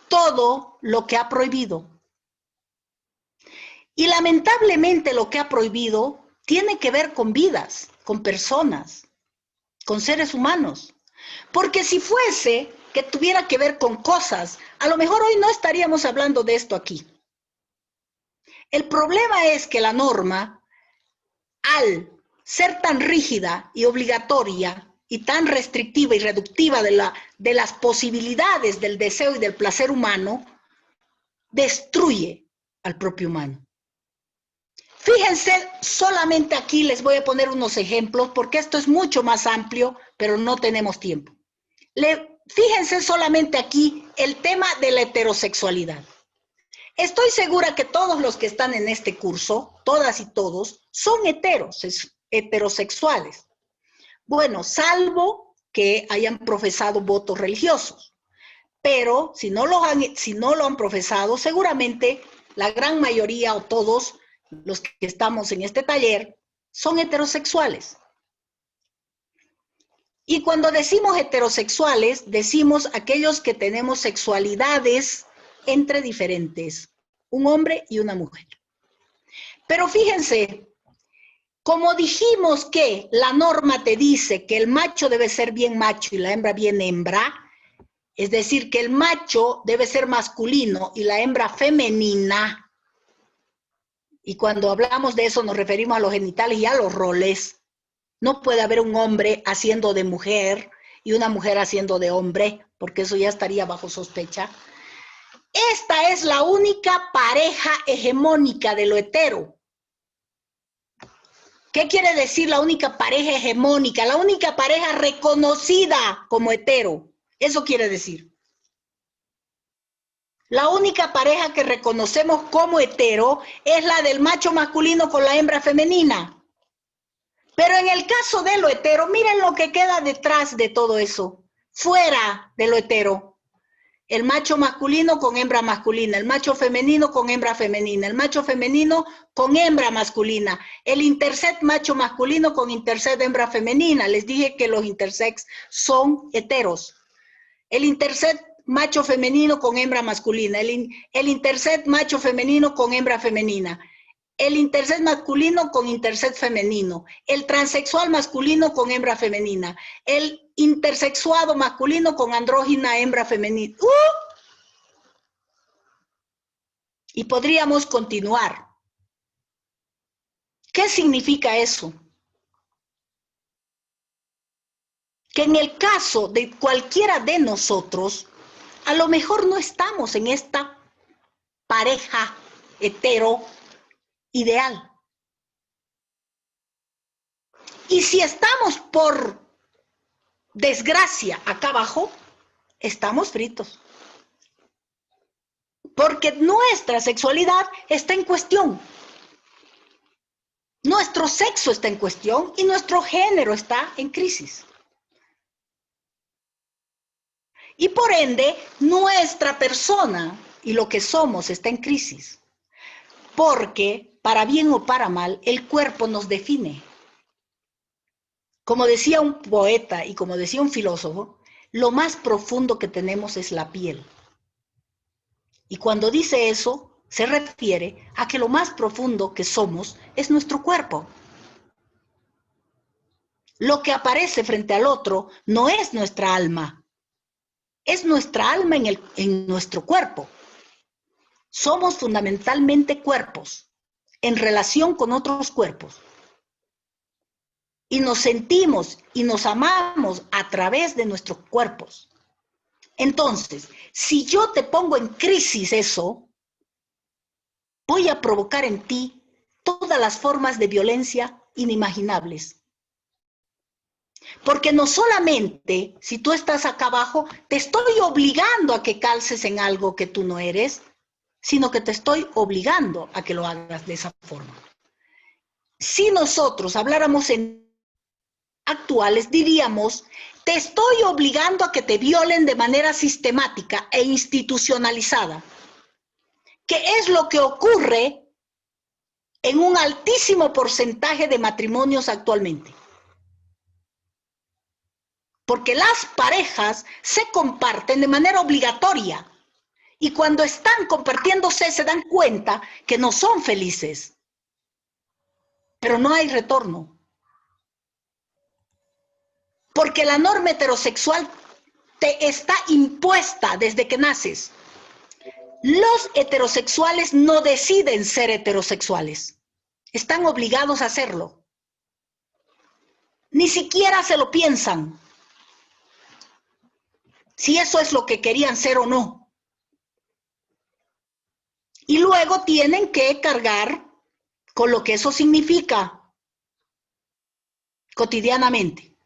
todo lo que ha prohibido. Y lamentablemente lo que ha prohibido tiene que ver con vidas, con personas, con seres humanos. Porque si fuese que tuviera que ver con cosas, a lo mejor hoy no estaríamos hablando de esto aquí. El problema es que la norma, al ser tan rígida y obligatoria y tan restrictiva y reductiva de las posibilidades del deseo y del placer humano, destruye al propio humano. Fíjense, solamente aquí les voy a poner unos ejemplos, porque esto es mucho más amplio, pero no tenemos tiempo. Fíjense solamente aquí el tema de la heterosexualidad. Estoy segura que todos los que están en este curso, todas y todos, son heterosexuales. Bueno, salvo que hayan profesado votos religiosos. Pero si no lo han profesado, seguramente la gran mayoría o todos los que estamos en este taller son heterosexuales. Y cuando decimos heterosexuales, decimos aquellos que tenemos sexualidades entre diferentes, un hombre y una mujer. Pero fíjense, como dijimos que la norma te dice que el macho debe ser bien macho y la hembra bien hembra, es decir, que el macho debe ser masculino y la hembra femenina, y cuando hablamos de eso nos referimos a los genitales y a los roles. No puede haber un hombre haciendo de mujer y una mujer haciendo de hombre, porque eso ya estaría bajo sospecha. Esta es la única pareja hegemónica de lo hetero. ¿Qué quiere decir la única pareja hegemónica? La única pareja reconocida como hetero. Eso quiere decir. La única pareja que reconocemos como hetero es la del macho masculino con la hembra femenina. Pero en el caso de lo hetero, miren lo que queda detrás de todo eso. Fuera de lo hetero. El macho masculino con hembra masculina, el macho femenino con hembra femenina, el macho femenino con hembra masculina, el intersex macho masculino con intersex hembra femenina. Les dije que los intersex son heteros. El intersex macho femenino con hembra masculina, el intersex macho femenino con hembra femenina, el intersex masculino con intersex femenino, el transexual masculino con hembra femenina, el intersexuado masculino con andrógina hembra femenina. Y podríamos continuar. ¿Qué significa eso? Que en el caso de cualquiera de nosotros, a lo mejor no estamos en esta pareja hetero ideal. Y si estamos por desgracia acá abajo, estamos fritos. Porque nuestra sexualidad está en cuestión. Nuestro sexo está en cuestión y nuestro género está en crisis. Y por ende, nuestra persona y lo que somos está en crisis. Porque, para bien o para mal, el cuerpo nos define. Como decía un poeta y como decía un filósofo, lo más profundo que tenemos es la piel. Y cuando dice eso, se refiere a que lo más profundo que somos es nuestro cuerpo. Lo que aparece frente al otro no es nuestra alma, es nuestra alma en nuestro cuerpo. Somos fundamentalmente cuerpos en relación con otros cuerpos. Y nos sentimos y nos amamos a través de nuestros cuerpos. Entonces, si yo te pongo en crisis eso, voy a provocar en ti todas las formas de violencia inimaginables. Porque no solamente, si tú estás acá abajo, te estoy obligando a que calces en algo que tú no eres, sino que te estoy obligando a que lo hagas de esa forma. Si nosotros habláramos en actuales, diríamos, te estoy obligando a que te violen de manera sistemática e institucionalizada. ¿Qué es lo que ocurre en un altísimo porcentaje de matrimonios actualmente? Porque las parejas se comparten de manera obligatoria y cuando están compartiéndose se dan cuenta que no son felices, pero no hay retorno. Porque la norma heterosexual te está impuesta desde que naces. Los heterosexuales no deciden ser heterosexuales. Están obligados a hacerlo. Ni siquiera se lo piensan. Si eso es lo que querían ser o no. Y luego tienen que cargar con lo que eso significa cotidianamente.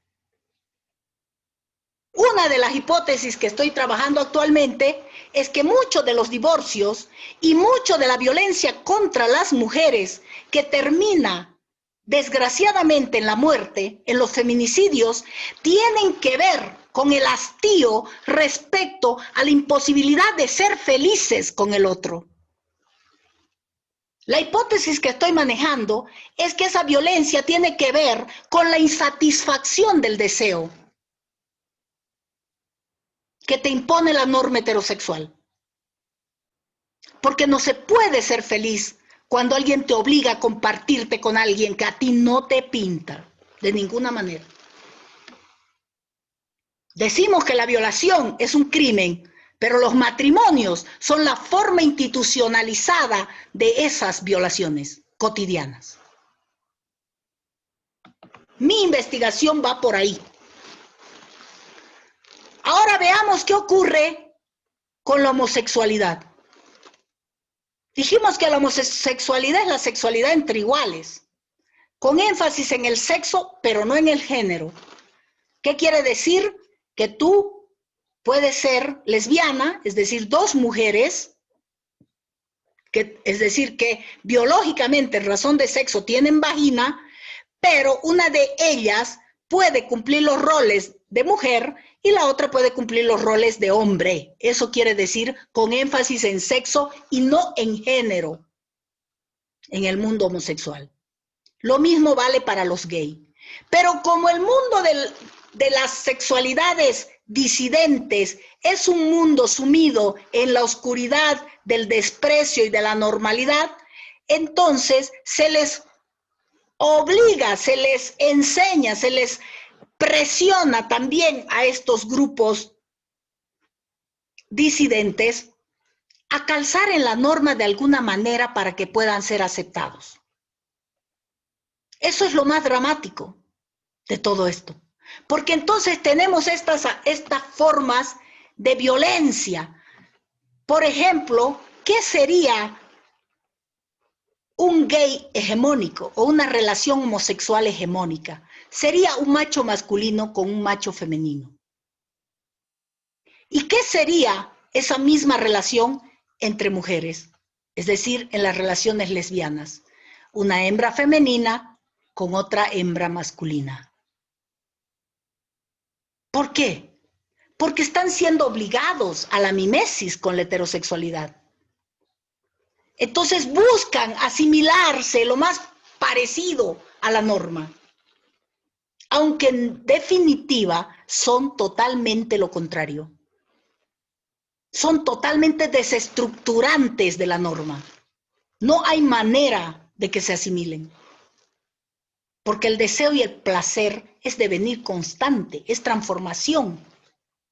Una de las hipótesis que estoy trabajando actualmente es que muchos de los divorcios y mucho de la violencia contra las mujeres que termina desgraciadamente en la muerte, en los feminicidios, tienen que ver con el hastío respecto a la imposibilidad de ser felices con el otro. La hipótesis que estoy manejando es que esa violencia tiene que ver con la insatisfacción del deseo que te impone la norma heterosexual. Porque no se puede ser feliz cuando alguien te obliga a compartirte con alguien que a ti no te pinta, de ninguna manera. Decimos que la violación es un crimen, pero los matrimonios son la forma institucionalizada de esas violaciones cotidianas. Mi investigación va por ahí. Ahora veamos qué ocurre con la homosexualidad. Dijimos que la homosexualidad es la sexualidad entre iguales, con énfasis en el sexo, pero no en el género. ¿Qué quiere decir? Que tú puedes ser lesbiana, es decir, dos mujeres, es decir, que biológicamente en razón de sexo tienen vagina, pero una de ellas puede cumplir los roles de mujer y la otra puede cumplir los roles de hombre. Eso quiere decir con énfasis en sexo y no en género en el mundo homosexual. Lo mismo vale para los gays. Pero como el mundo de las sexualidades disidentes es un mundo sumido en la oscuridad del desprecio y de la normalidad, entonces se les obliga, se les enseña, se les presiona también a estos grupos disidentes a calzar en la norma de alguna manera para que puedan ser aceptados. Eso es lo más dramático de todo esto, porque entonces tenemos estas formas de violencia. Por ejemplo, ¿qué sería un gay hegemónico o una relación homosexual hegemónica? Sería un macho masculino con un macho femenino. ¿Y qué sería esa misma relación entre mujeres? Es decir, en las relaciones lesbianas, una hembra femenina con otra hembra masculina. ¿Por qué? Porque están siendo obligados a la mimesis con la heterosexualidad. Entonces buscan asimilarse lo más parecido a la norma, aunque en definitiva son totalmente lo contrario. Son totalmente desestructurantes de la norma. No hay manera de que se asimilen. Porque el deseo y el placer es devenir constante, es transformación,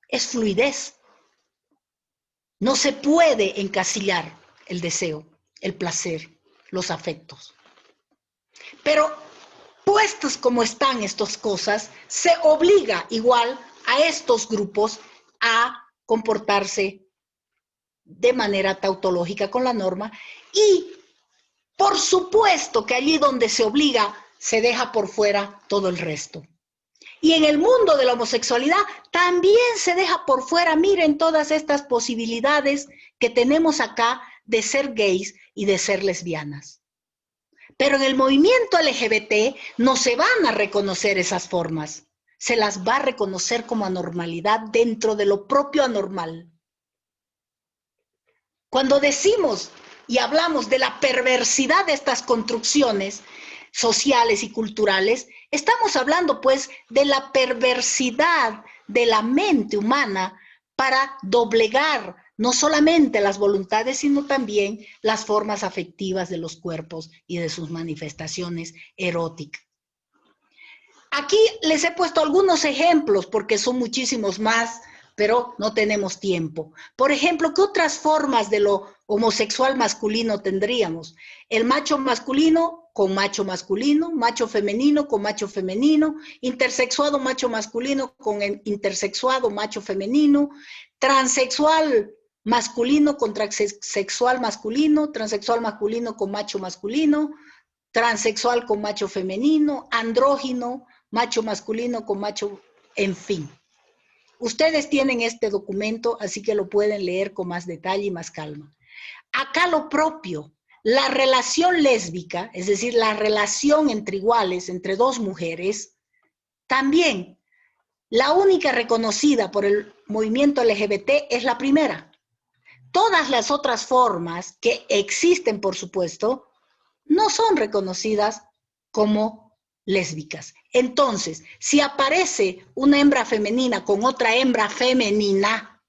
es fluidez. No se puede encasillar el deseo, el placer, los afectos. Pero puestos como están estas cosas, se obliga igual a estos grupos a comportarse de manera tautológica con la norma y por supuesto que allí donde se obliga se deja por fuera todo el resto. Y en el mundo de la homosexualidad también se deja por fuera, miren todas estas posibilidades que tenemos acá de ser gays y de ser lesbianas. Pero en el movimiento LGBT no se van a reconocer esas formas, se las va a reconocer como anormalidad dentro de lo propio anormal. Cuando decimos y hablamos de la perversidad de estas construcciones sociales y culturales, estamos hablando pues de la perversidad de la mente humana para doblegar no solamente las voluntades, sino también las formas afectivas de los cuerpos y de sus manifestaciones eróticas. Aquí les he puesto algunos ejemplos porque son muchísimos más, pero no tenemos tiempo. Por ejemplo, ¿qué otras formas de lo homosexual masculino tendríamos? El macho masculino con macho masculino, macho femenino con macho femenino, intersexuado macho masculino con intersexuado macho femenino, transexual masculino con transexual masculino, transexual masculino con macho masculino, transexual con macho femenino, andrógino, macho masculino con macho, en fin. Ustedes tienen este documento, así que lo pueden leer con más detalle y más calma. Acá lo propio, la relación lésbica, es decir, la relación entre iguales, entre dos mujeres, también la única reconocida por el movimiento LGBT es la primera. Todas las otras formas que existen, por supuesto, no son reconocidas como lésbicas. Entonces, si aparece una hembra femenina con otra hembra femenina,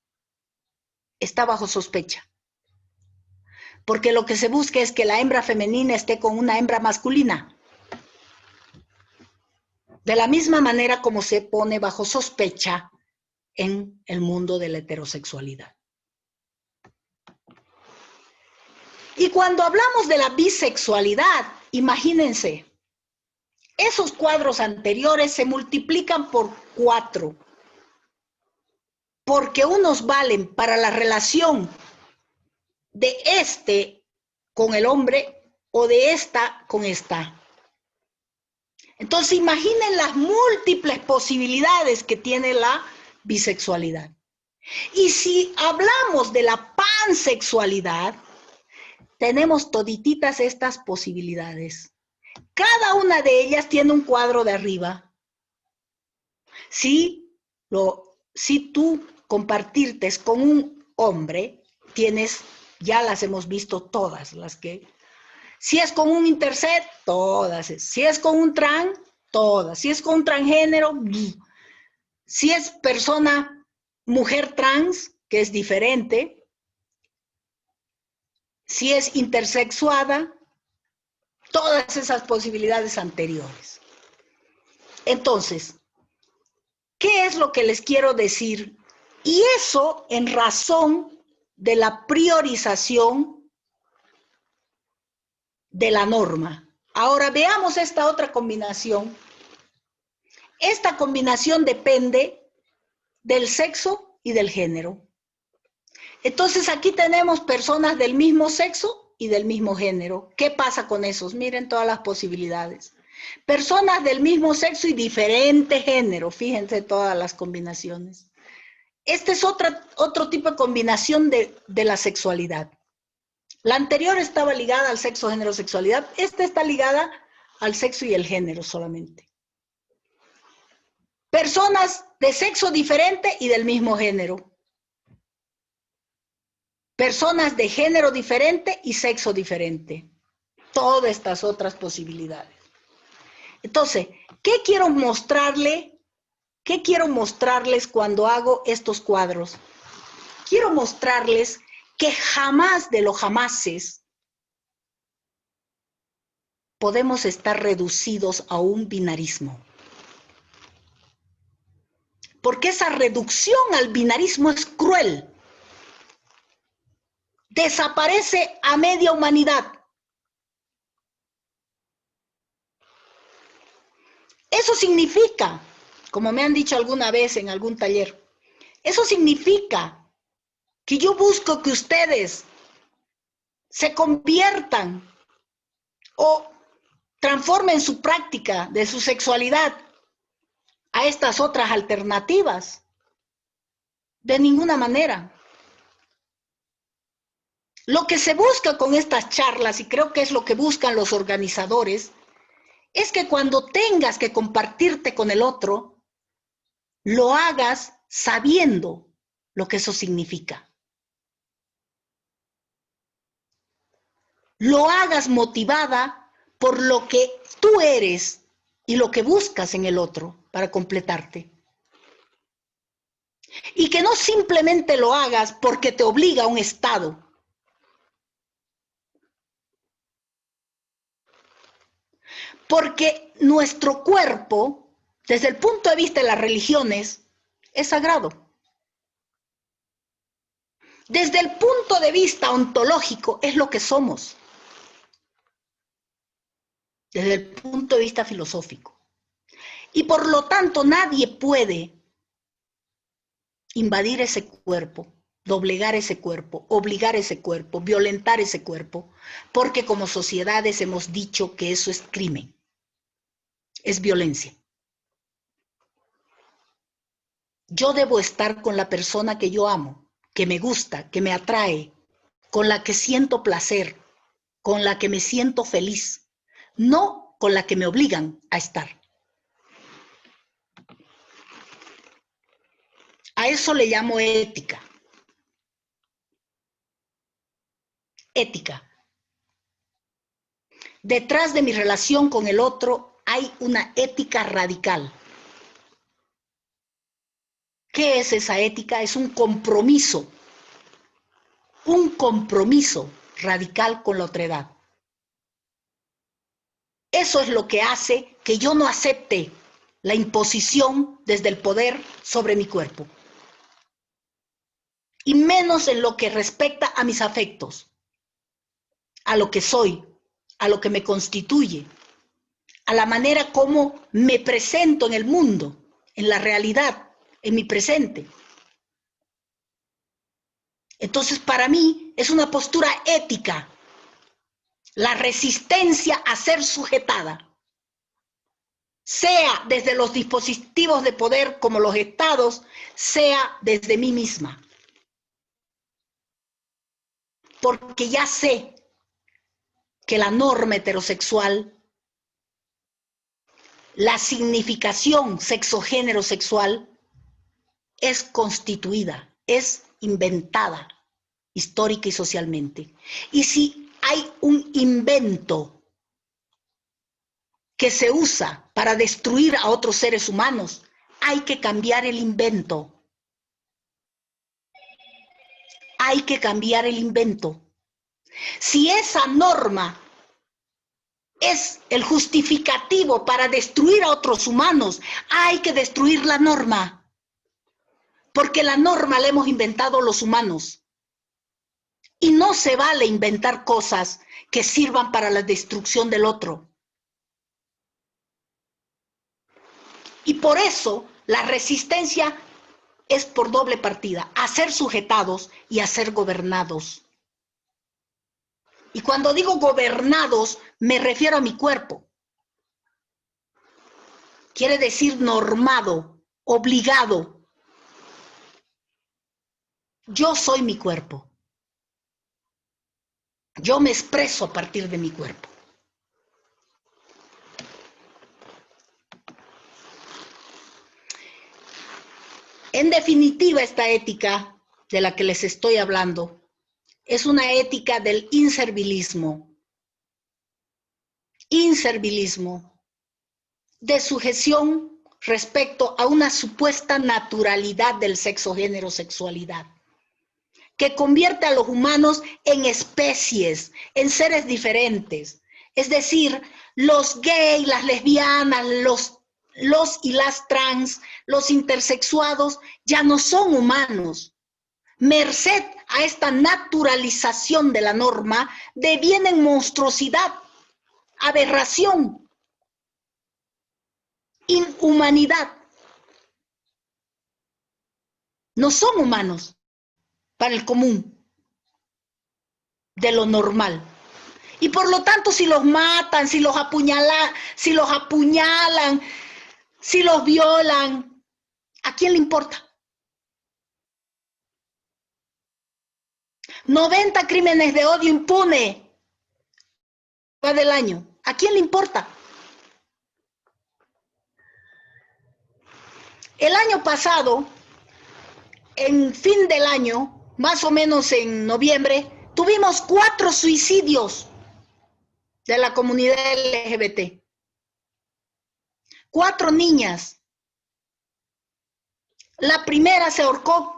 está bajo sospecha. Porque lo que se busca es que la hembra femenina esté con una hembra masculina. De la misma manera como se pone bajo sospecha en el mundo de la heterosexualidad. Y cuando hablamos de la bisexualidad, imagínense, esos cuadros anteriores se multiplican por 4, porque unos valen para la relación de este con el hombre o de esta con esta. Entonces imaginen las múltiples posibilidades que tiene la bisexualidad. Y si hablamos de la pansexualidad, tenemos todititas estas posibilidades. Cada una de ellas tiene un cuadro de arriba. Si tú compartirte con un hombre, tienes, ya las hemos visto todas, las que, si es con un intersex, todas, si es con un trans, todas, si es con un transgénero, si es persona, mujer trans, que es diferente, si es intersexuada, todas esas posibilidades anteriores. Entonces, ¿qué es lo que les quiero decir? Y eso en razón de la priorización de la norma. Ahora veamos esta otra combinación. Esta combinación depende del sexo y del género. Entonces aquí tenemos personas del mismo sexo y del mismo género. ¿Qué pasa con esos? Miren todas las posibilidades. Personas del mismo sexo y diferente género. Fíjense todas las combinaciones. Este es otro tipo de combinación de la sexualidad. La anterior estaba ligada al sexo, género, sexualidad. Esta está ligada al sexo y el género solamente. Personas de sexo diferente y del mismo género. Personas de género diferente y sexo diferente. Todas estas otras posibilidades. Entonces, ¿qué quiero mostrarles cuando hago estos cuadros? Quiero mostrarles que jamás de los jamases podemos estar reducidos a un binarismo. Porque esa reducción al binarismo es cruel. Desaparece a media humanidad. Eso significa, como me han dicho alguna vez en algún taller, eso significa que yo busco que ustedes se conviertan o transformen su práctica de su sexualidad a estas otras alternativas. De ninguna manera. Lo que se busca con estas charlas, y creo que es lo que buscan los organizadores, es que cuando tengas que compartirte con el otro, lo hagas sabiendo lo que eso significa. Lo hagas motivada por lo que tú eres y lo que buscas en el otro para completarte. Y que no simplemente lo hagas porque te obliga un Estado. Porque nuestro cuerpo, desde el punto de vista de las religiones, es sagrado. Desde el punto de vista ontológico, es lo que somos. Desde el punto de vista filosófico. Y por lo tanto, nadie puede invadir ese cuerpo, doblegar ese cuerpo, obligar ese cuerpo, violentar ese cuerpo, porque como sociedades hemos dicho que eso es crimen, es violencia. Yo debo estar con la persona que yo amo, que me gusta, que me atrae, con la que siento placer, con la que me siento feliz, no con la que me obligan a estar. A eso le llamo ética. Ética. detrás de mi relación con el otro hay una ética radical. ¿Qué es esa ética? Es un compromiso radical con la otredad. Eso es lo que hace que yo no acepte la imposición desde el poder sobre mi cuerpo. Y menos en lo que respecta a mis afectos, a lo que soy, a lo que me constituye, a la manera como me presento en el mundo, en la realidad, en mi presente. Entonces, para mí es una postura ética, la resistencia a ser sujetada, sea desde los dispositivos de poder como los estados, sea desde mí misma. Porque ya sé que la norma heterosexual, la significación sexo-género sexual, es constituida, es inventada histórica y socialmente. Y si hay un invento que se usa para destruir a otros seres humanos, hay que cambiar el invento. Hay que cambiar el invento. Si esa norma es el justificativo para destruir a otros humanos, hay que destruir la norma. Porque la norma la hemos inventado los humanos. Y no se vale inventar cosas que sirvan para la destrucción del otro. Y por eso la resistencia es por doble partida, a ser sujetados y a ser gobernados. Y cuando digo gobernados, me refiero a mi cuerpo. Quiere decir normado, obligado. Yo soy mi cuerpo. Yo me expreso a partir de mi cuerpo. En definitiva, esta ética de la que les estoy hablando es una ética del inservilismo. Inservilismo, de sujeción respecto a una supuesta naturalidad del sexo-género sexualidad, que convierte a los humanos en especies, en seres diferentes. Es decir, los gays, las lesbianas, los y las trans, los intersexuados, ya no son humanos. Merced a esta naturalización de la norma, devienen monstruosidad, aberración, inhumanidad. No son humanos para el común de lo normal. Y por lo tanto, si los matan, si los apuñalan, si los violan, ¿a quién le importa? 90 crímenes de odio impune del año. ¿A quién le importa? El año pasado, en fin del año, más o menos en noviembre, tuvimos 4 suicidios de la comunidad LGBT. 4 niñas. La primera se ahorcó.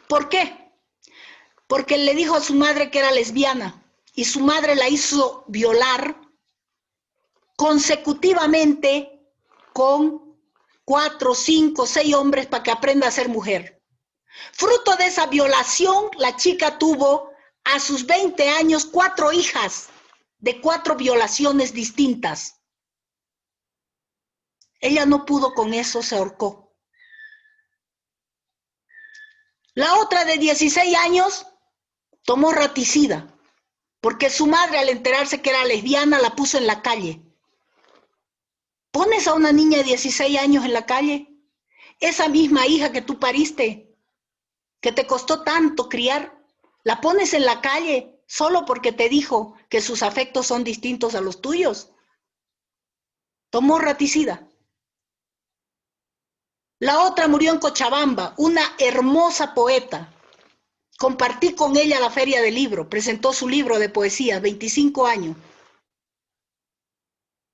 ¿Por qué? Porque le dijo a su madre que era lesbiana y su madre la hizo violar consecutivamente con 4, 5, 6 hombres para que aprenda a ser mujer. Fruto de esa violación, la chica tuvo a sus 20 años 4 hijas de 4 violaciones distintas. Ella no pudo con eso, se ahorcó. La otra de 16 años tomó raticida, porque su madre, al enterarse que era lesbiana, la puso en la calle. ¿Pones a una niña de 16 años en la calle? Esa misma hija que tú pariste, que te costó tanto criar, la pones en la calle solo porque te dijo que sus afectos son distintos a los tuyos. Tomó raticida. La otra murió en Cochabamba, una hermosa poeta, Compartí con ella la feria del libro, presentó su libro de poesía, 25 años.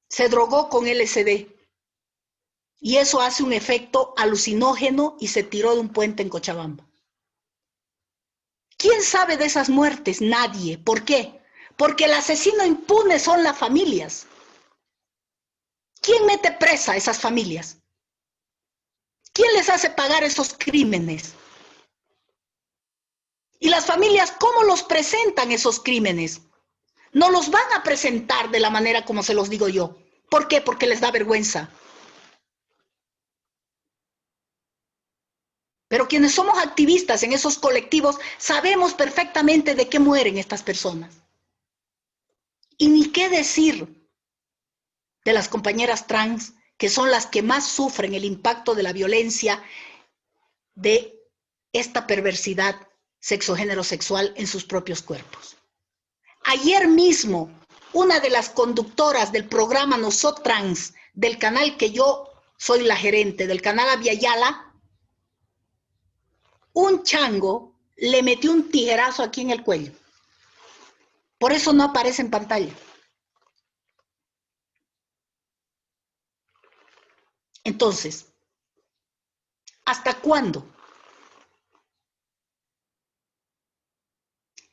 Se drogó con LSD. Y eso hace un efecto alucinógeno y se tiró de un puente en Cochabamba. ¿Quién sabe de esas muertes? Nadie. ¿Por qué? Porque el asesino impune son las familias. ¿Quién mete presa a esas familias? ¿Quién les hace pagar esos crímenes? Y las familias, ¿cómo los presentan esos crímenes? No los van a presentar de la manera como se los digo yo. ¿Por qué? Porque les da vergüenza. Pero quienes somos activistas en esos colectivos sabemos perfectamente de qué mueren estas personas. Y ni qué decir de las compañeras trans, que son las que más sufren el impacto de la violencia de esta perversidad sexogénero-sexual en sus propios cuerpos. Ayer mismo, una de las conductoras del programa Nosotrans, del canal que yo soy la gerente, del canal Aviala, un chango le metió un tijerazo aquí en el cuello. Por eso no aparece en pantalla. Entonces, ¿hasta cuándo?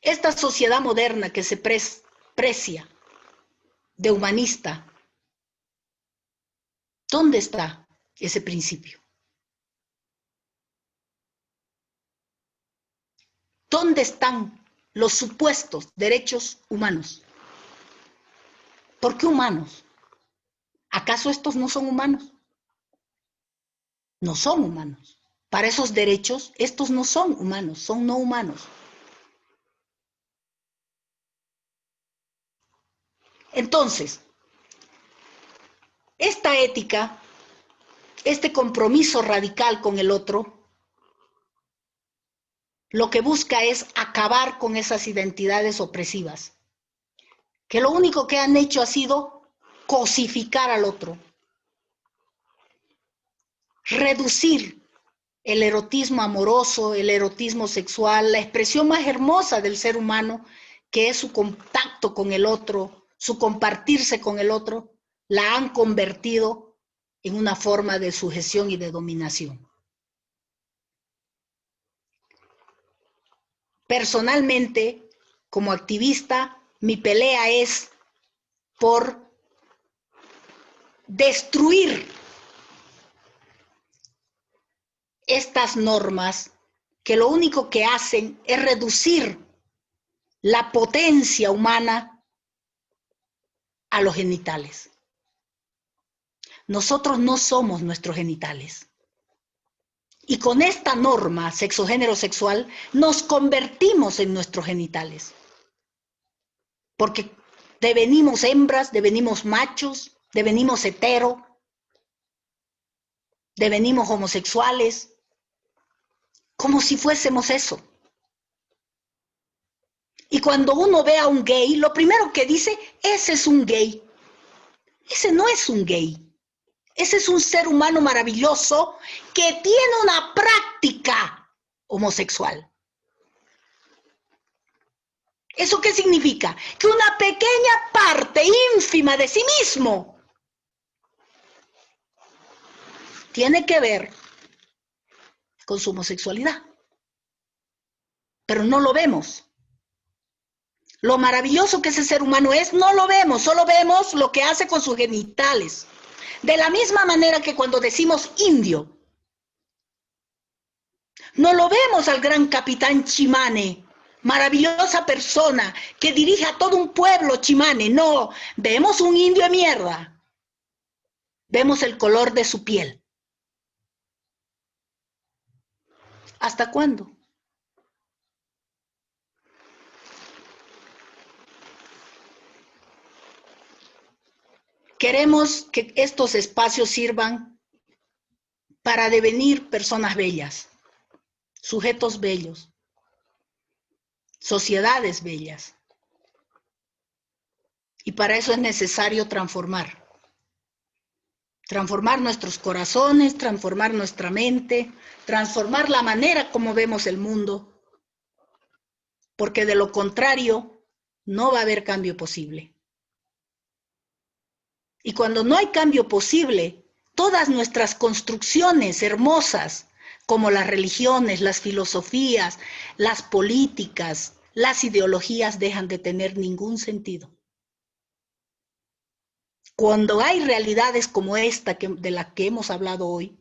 Esta sociedad moderna que se precia de humanista, ¿dónde está ese principio? ¿Dónde están los supuestos derechos humanos? ¿Por qué humanos? ¿Acaso estos no son humanos? No son humanos. Para esos derechos, estos no son humanos, son no humanos. Entonces, esta ética, este compromiso radical con el otro, lo que busca es acabar con esas identidades opresivas, que lo único que han hecho ha sido cosificar al otro, reducir el erotismo amoroso, el erotismo sexual, la expresión más hermosa del ser humano, que es su contacto con el otro, su compartirse con el otro, la han convertido en una forma de sujeción y de dominación. Personalmente, como activista, mi pelea es por destruir estas normas que lo único que hacen es reducir la potencia humana a los genitales. Nosotros no somos nuestros genitales. Y con esta norma sexogénero-sexual nos convertimos en nuestros genitales. Porque devenimos hembras, devenimos machos, devenimos hetero, devenimos homosexuales, como si fuésemos eso. Y cuando uno ve a un gay, lo primero que dice, ese es un gay. Ese no es un gay. Ese es un ser humano maravilloso que tiene una práctica homosexual. ¿Eso qué significa? Que una pequeña parte ínfima de sí mismo tiene que ver con su homosexualidad. Pero no lo vemos. Lo maravilloso que ese ser humano es, no lo vemos, solo vemos lo que hace con sus genitales. De la misma manera que cuando decimos indio, no lo vemos al gran capitán Chimane, maravillosa persona que dirige a todo un pueblo Chimane. No, vemos un indio de mierda. Vemos el color de su piel. ¿Hasta cuándo? Queremos que estos espacios sirvan para devenir personas bellas, sujetos bellos, sociedades bellas. Y para eso es necesario transformar nuestros corazones, transformar nuestra mente, transformar la manera como vemos el mundo, porque de lo contrario no va a haber cambio posible. Y cuando no hay cambio posible, todas nuestras construcciones hermosas, como las religiones, las filosofías, las políticas, las ideologías, dejan de tener ningún sentido. Cuando hay realidades como esta de la que hemos hablado hoy,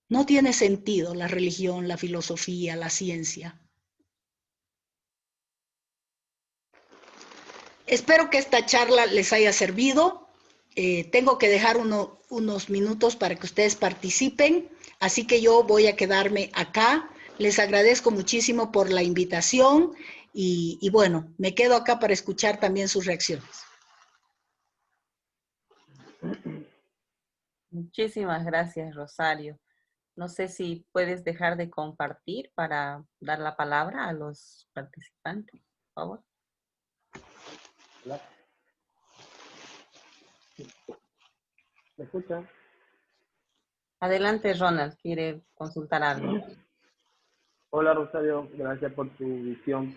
no tiene sentido la religión, la filosofía, la ciencia. Espero que esta charla les haya servido. Tengo que dejar unos minutos para que ustedes participen, así que yo voy a quedarme acá. Les agradezco muchísimo por la invitación y bueno, me quedo acá para escuchar también sus reacciones. Muchísimas gracias, Rosario. No sé si puedes dejar de compartir para dar la palabra a los participantes, por favor. Hola. ¿Me escuchan? Adelante, Ronald, quiere consultar algo. Hola Rosario, gracias por tu visión.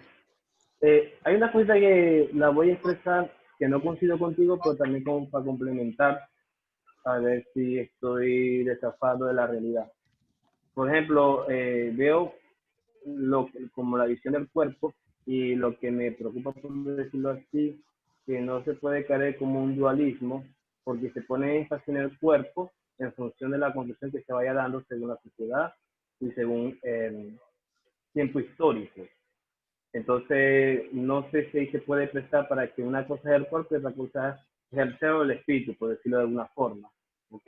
Hay una cosa que la voy a expresar que no coincido contigo, pero también como para complementar, a ver si estoy desafado de la realidad. Por ejemplo, veo como la visión del cuerpo y lo que me preocupa, por decirlo así, que no se puede caer como un dualismo, porque se pone énfasis en el cuerpo en función de la construcción que se vaya dando según la sociedad y según tiempo histórico. Entonces, no sé si se puede prestar para que una cosa es el cuerpo y otra cosa es el ser o el espíritu, por decirlo de alguna forma. ¿Ok?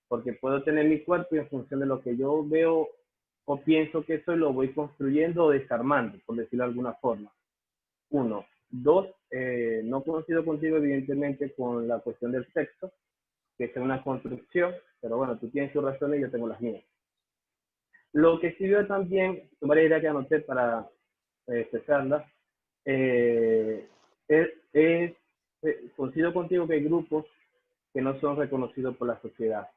Porque puedo tener mi cuerpo y en función de lo que yo veo o pienso que soy, lo voy construyendo o desarmando, por decirlo de alguna forma. Uno. Dos, no coincido contigo, evidentemente, con la cuestión del sexo, que es una construcción, pero bueno, tú tienes tus razones y yo tengo las mías. Lo que sí veo también, varias ideas que anoté para expresarlas, coincido contigo que hay grupos que no son reconocidos por la sociedad.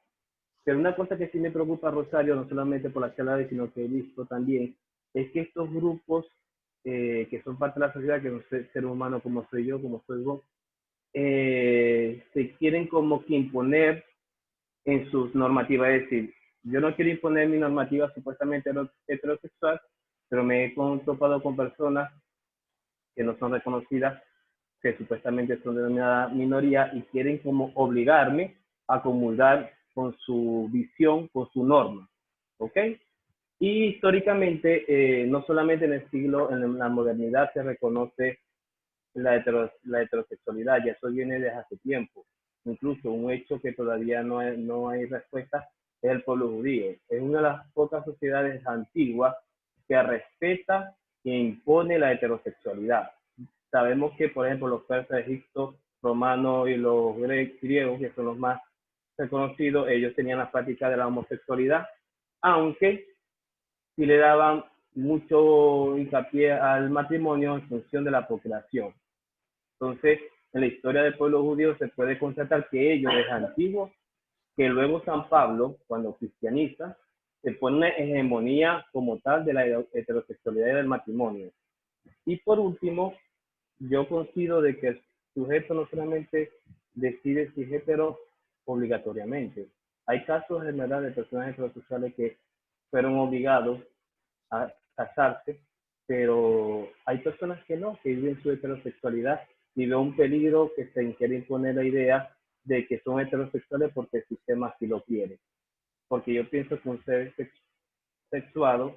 Pero una cosa que sí me preocupa, Rosario, no solamente por la charla, sino que he visto también, es que estos grupos que son parte de la sociedad, que no sé, ser humano como soy yo, como soy vos, se quieren como que imponer en sus normativas. Es decir, yo no quiero imponer mi normativa supuestamente heterosexual, pero me he topado con personas que no son reconocidas, que supuestamente son denominada minoría y quieren como obligarme a comulgar con su visión, con su norma. ¿Ok? Y históricamente, no solamente en el siglo, en la modernidad se reconoce la heterosexualidad, ya eso viene desde hace tiempo. Incluso un hecho que todavía no hay respuesta es el pueblo judío. Es una de las pocas sociedades antiguas que respeta e impone la heterosexualidad. Sabemos que, por ejemplo, los persas de Egipto, romanos y los griegos, que son los más reconocidos, ellos tenían la práctica de la homosexualidad, aunque sí le daban mucho hincapié al matrimonio en función de la procreación. Entonces, en la historia del pueblo judío se puede constatar que ellos es antiguo, que luego San Pablo, cuando cristianiza, se pone una hegemonía como tal de la heterosexualidad y del matrimonio. Y por último, yo considero de que el sujeto no solamente decide si es hetero obligatoriamente. Hay casos en verdad de personas heterosexuales que fueron obligados a casarse, pero hay personas que no, que viven su heterosexualidad y veo un peligro que se quiere imponer la idea de que son heterosexuales porque el sistema así lo quiere. Porque yo pienso que un ser sexuado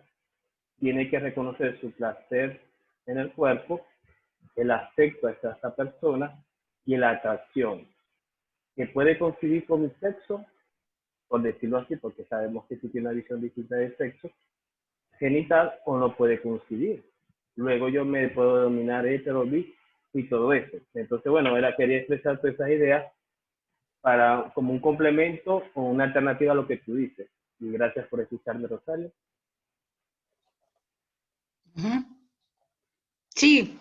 tiene que reconocer su placer en el cuerpo, el afecto hacia esta persona y la atracción, que puede coincidir con mi sexo, por decirlo así, porque sabemos que si tiene una visión distinta del sexo genital o no puede coincidir. Luego yo me puedo denominar hetero, bi y todo eso. Entonces, bueno, quería expresar todas esas ideas para, como un complemento o una alternativa a lo que tú dices. Y gracias por escucharme, Rosario. Sí,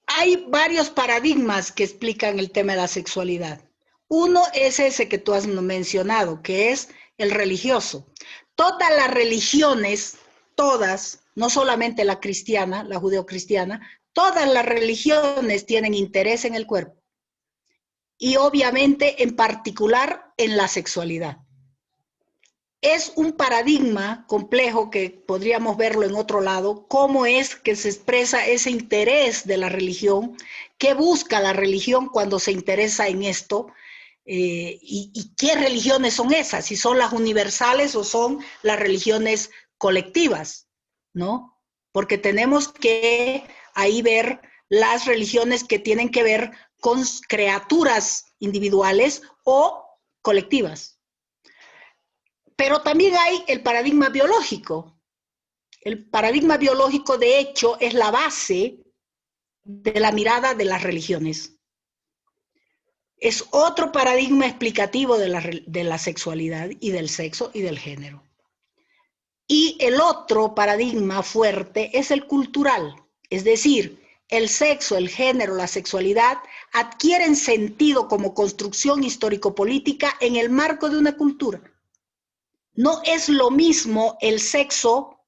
hay varios paradigmas que explican el tema de la sexualidad. Uno es ese que tú has mencionado, que es el religioso. Todas las religiones todas, no solamente la cristiana, la judeocristiana, todas las religiones tienen interés en el cuerpo. Y obviamente, en particular, en la sexualidad. Es un paradigma complejo que podríamos verlo en otro lado, cómo es que se expresa ese interés de la religión, qué busca la religión cuando se interesa en esto, y qué religiones son esas, si son las universales o son las religiones colectivas, ¿no? Porque tenemos que ahí ver las religiones que tienen que ver con criaturas individuales o colectivas. Pero también hay el paradigma biológico. El paradigma biológico, de hecho, es la base de la mirada de las religiones. Es otro paradigma explicativo de la sexualidad y del sexo y del género. Y el otro paradigma fuerte es el cultural, es decir, el sexo, el género, la sexualidad adquieren sentido como construcción histórico-política en el marco de una cultura. No es lo mismo el sexo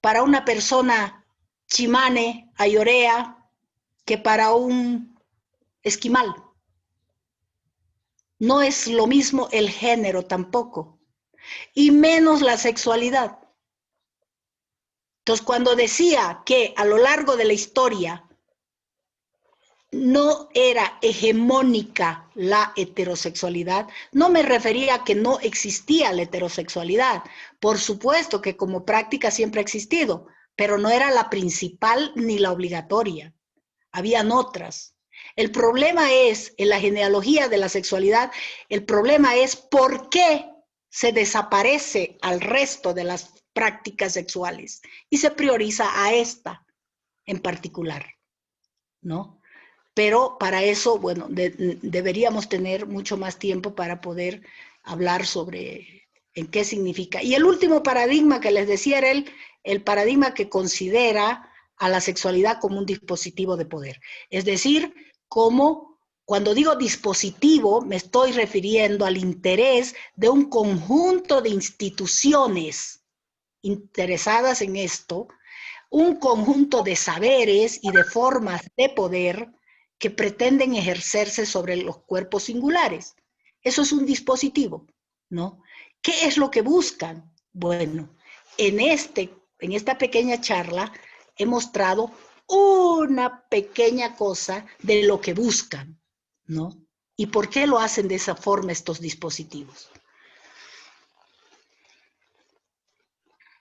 para una persona chimane, ayorea, que para un esquimal. No es lo mismo el género tampoco, y menos la sexualidad. Entonces, cuando decía que a lo largo de la historia no era hegemónica la heterosexualidad, no me refería a que no existía la heterosexualidad. Por supuesto que como práctica siempre ha existido, pero no era la principal ni la obligatoria. Habían otras. El problema es, en la genealogía de la sexualidad, el problema es por qué se desaparece al resto de las prácticas sexuales y se prioriza a esta en particular, ¿no? Pero para eso, bueno, deberíamos tener mucho más tiempo para poder hablar sobre en qué significa. Y el último paradigma que les decía era el paradigma que considera a la sexualidad como un dispositivo de poder. Es decir, como cuando digo dispositivo, me estoy refiriendo al interés de un conjunto de instituciones interesadas en esto, un conjunto de saberes y de formas de poder que pretenden ejercerse sobre los cuerpos singulares. Eso es un dispositivo, ¿no? ¿Qué es lo que buscan? Bueno, en esta pequeña charla he mostrado una pequeña cosa de lo que buscan, ¿no? ¿Y por qué lo hacen de esa forma estos dispositivos?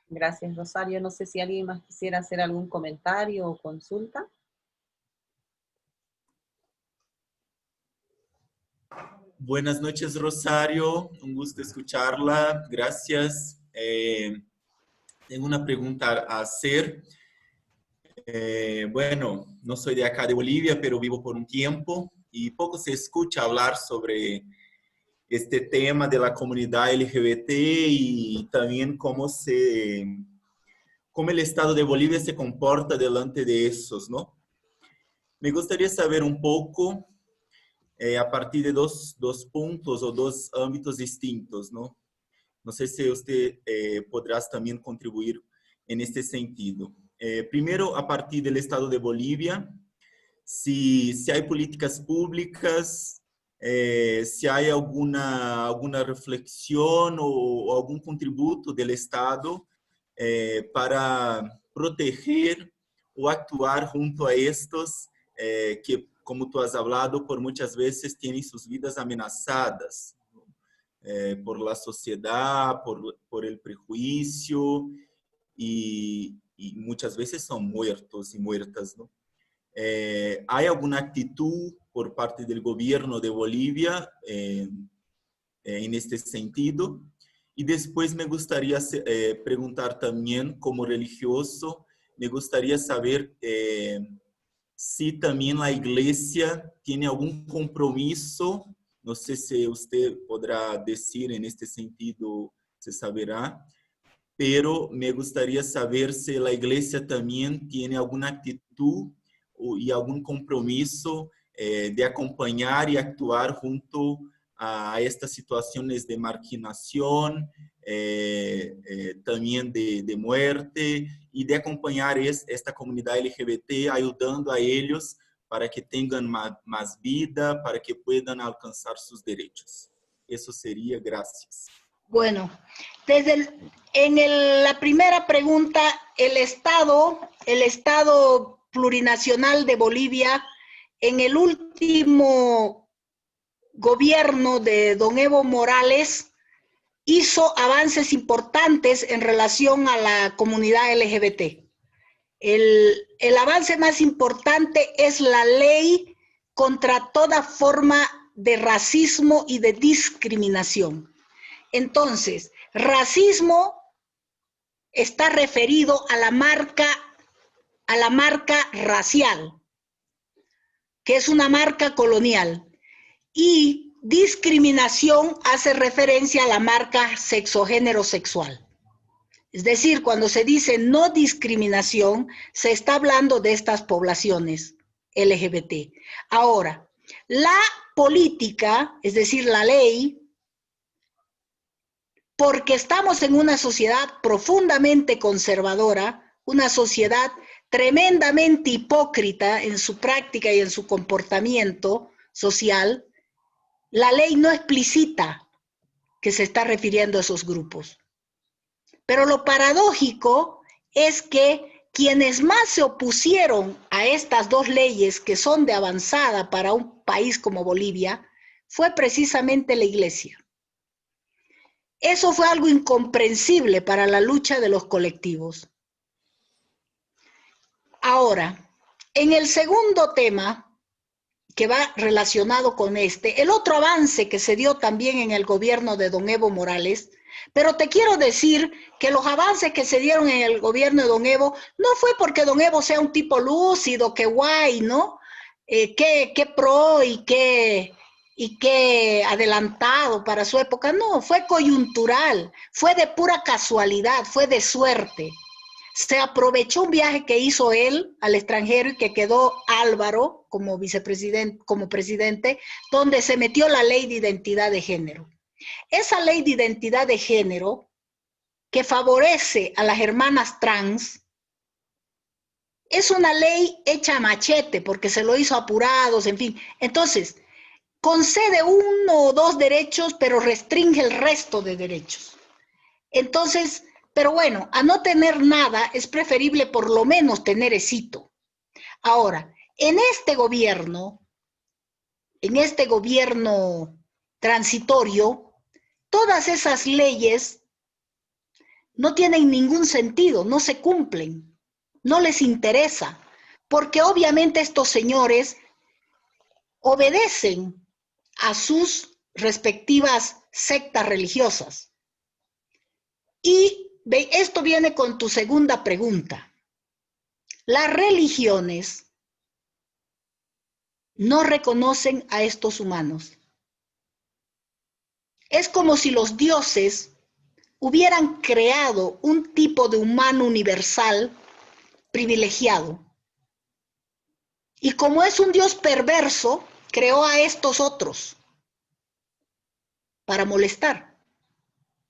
Gracias, Rosario. No sé si alguien más quisiera hacer algún comentario o consulta. Buenas noches, Rosario. Un gusto escucharla. Gracias. Tengo una pregunta a hacer. Bueno, no soy de acá de Bolivia, pero vivo por un tiempo y poco se escucha hablar sobre este tema de la comunidad LGBT y también cómo el Estado de Bolivia se comporta delante de esos, ¿no? Me gustaría saber un poco a partir de dos puntos o dos ámbitos distintos, ¿no? No sé si usted podrá también contribuir en este sentido. Primero, a partir del Estado de Bolivia, si hay políticas públicas, si hay alguna reflexión o algún contributo del Estado para proteger o actuar junto a estos que, como tú has hablado, por muchas veces tienen sus vidas amenazadas por la sociedad, por el prejuicio y muchas veces son muertos y muertas, ¿no? ¿Hay alguna actitud por parte del gobierno de Bolivia en este sentido? Y después me gustaría preguntar también, como religioso, me gustaría saber si también la iglesia tiene algún compromiso, no sé si usted podrá decir en este sentido, se saberá, pero me gustaría saber si la iglesia también tiene alguna actitud y algún compromiso de acompañar y actuar junto a estas situaciones de marginación, también de muerte, y de acompañar esta comunidad LGBT, ayudando a ellos para que tengan más vida, para que puedan alcanzar sus derechos. Eso sería, gracias. Bueno, la primera pregunta, el Estado plurinacional de Bolivia, en el último gobierno de don Evo Morales, hizo avances importantes en relación a la comunidad LGBT. El avance más importante es la ley contra toda forma de racismo y de discriminación. Entonces, racismo está referido a la marca racial, que es una marca colonial, y discriminación hace referencia a la marca sexogénero sexual. Es decir, cuando se dice no discriminación, se está hablando de estas poblaciones LGBT. Ahora, la política, es decir, la ley, porque estamos en una sociedad profundamente conservadora, una sociedad tremendamente hipócrita en su práctica y en su comportamiento social, la ley no explicita que se está refiriendo a esos grupos. Pero lo paradójico es que quienes más se opusieron a estas dos leyes que son de avanzada para un país como Bolivia, fue precisamente la Iglesia. Eso fue algo incomprensible para la lucha de los colectivos. Ahora, en el segundo tema, que va relacionado con el otro avance que se dio también en el gobierno de don Evo Morales, pero te quiero decir que los avances que se dieron en el gobierno de don Evo no fue porque don Evo sea un tipo lúcido, que guay, ¿no? Qué pro y qué adelantado para su época. No, fue coyuntural, fue de pura casualidad, fue de suerte. Se aprovechó un viaje que hizo él al extranjero y que quedó Álvaro como vicepresidente, como presidente, donde se metió la ley de identidad de género. Esa ley de identidad de género que favorece a las hermanas trans es una ley hecha a machete porque se lo hizo apurados, en fin. Entonces, concede uno o dos derechos, pero restringe el resto de derechos. Entonces, pero bueno, a no tener nada es preferible por lo menos tener éxito. Ahora, en este gobierno transitorio, todas esas leyes no tienen ningún sentido, no se cumplen, no les interesa, porque obviamente estos señores obedecen a sus respectivas sectas religiosas. Y esto viene con tu segunda pregunta. Las religiones no reconocen a estos humanos. Es como si los dioses hubieran creado un tipo de humano universal privilegiado. Y como es un Dios perverso, creó a estos otros para molestar,